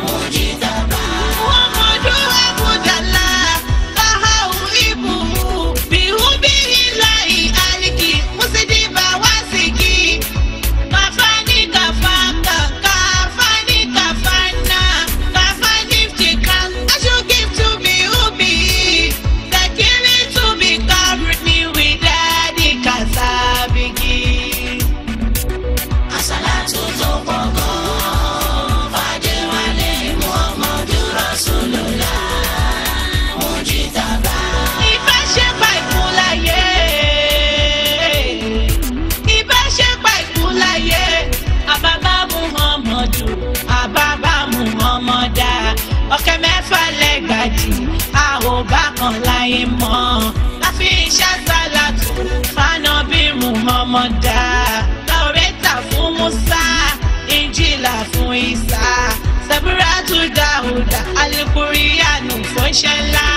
[SPEAKER 10] Mujitaba.
[SPEAKER 12] Muhammadu abudala kahawu ibuhu bihubihi lahi aliki musidiba wasiki kafani kafaka kafani kafana kafani ftika ashu give to me ubi sekiri to be covered me with daddy kasabiki.
[SPEAKER 10] Àsálàtù tó pọ̀ gan-an Fàdéwálé Muhammadu Rasulullah Mujitaba.
[SPEAKER 12] Ìbáṣepọ̀ ìkúnláyé ìbáṣepọ̀ ìkúnláyé àbábá Muhammadu àbábá Muhammada ọ̀kẹ́ mẹ́fà lẹ́gbàjì àhòbá kan láyé mọ́ láfi iṣẹ́ sálàtù fánábì Muhammada láorẹ́tà fún Musa Injila fún Isa Saburatu Dáúdà Alikurianu fún ṣẹlá.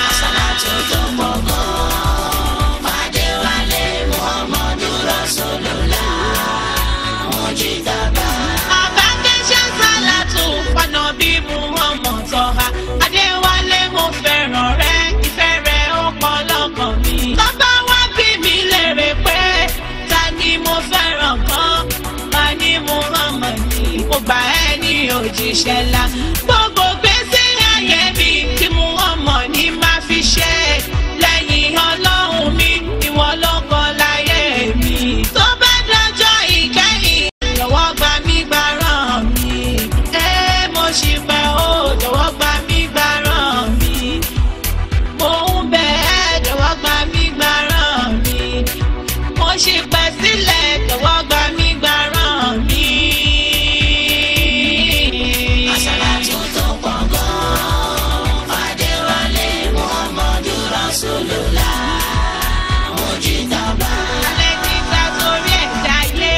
[SPEAKER 10] Àsálàtù tó pọ̀ gan-an Fàdéwálé Muhammadu Rasulullah Mujitaba.
[SPEAKER 12] Àbákẹ́ṣẹ́ sálàtù fánábì Muhammad Tọ́ha Adéwálé mo fẹ́ràn rẹ ìfẹ́ rẹ ó pọ̀ lọ́kàn mi. Tọ́ba wá bí mi lérè pé ta ni mo fẹ́ràn kan ta ni Muhammad ni mo gbà ẹ́ ní òjíṣẹ́ ńlá. Gbogbo gbèsè ayé mi tí Muhammad ní máa fi ṣe lẹ́yìn Ọlọ́run mi ìwọ lọ́kọ láyé mi. Tó bá dọjọ́ ìkẹyìn jọ̀wọ́ gbà mí gbàràn mi. Mo ṣì pẹ́ ó jọ̀wọ́ gbà mí gbàràn mi. Mo ń bẹ̀ ẹ́ jọ̀wọ́ gbà mí gbàràn mi. Mo ṣì pẹ́ sílẹ̀ jọ̀wọ́ gbà mí gbàràn mi.
[SPEAKER 10] Àsálàtù tó pọ̀ gan-an Fàdéwálé Muhammadu Rasulullah Mujitaba.
[SPEAKER 12] Alẹ́ níta torí ẹ̀ dáyé.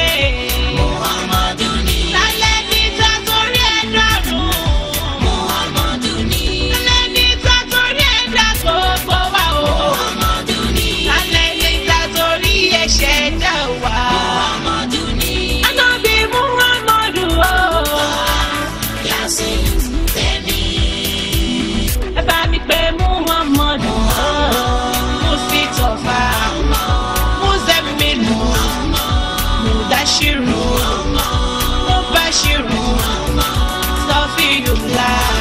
[SPEAKER 10] Muhammadu ni.
[SPEAKER 12] Alẹ́ níta torí ẹ̀ dọ̀run.
[SPEAKER 10] Muhammadu ni.
[SPEAKER 12] Alẹ́ níta torí ẹ̀ dá gbogbo wa o.
[SPEAKER 10] Muhammadu ni.
[SPEAKER 12] Alẹ́ níta torí ẹ̀ṣẹ̀ dá wa.
[SPEAKER 10] Muhammadu ni.
[SPEAKER 12] Ànábì Muhammadu o.
[SPEAKER 10] Yasin tẹ̀mí.
[SPEAKER 12] Ẹ bá mi pé Muhammadu o. Musitọfa. Muzemmilu. Mudashiru. Mubashiru. Sọfiyullah.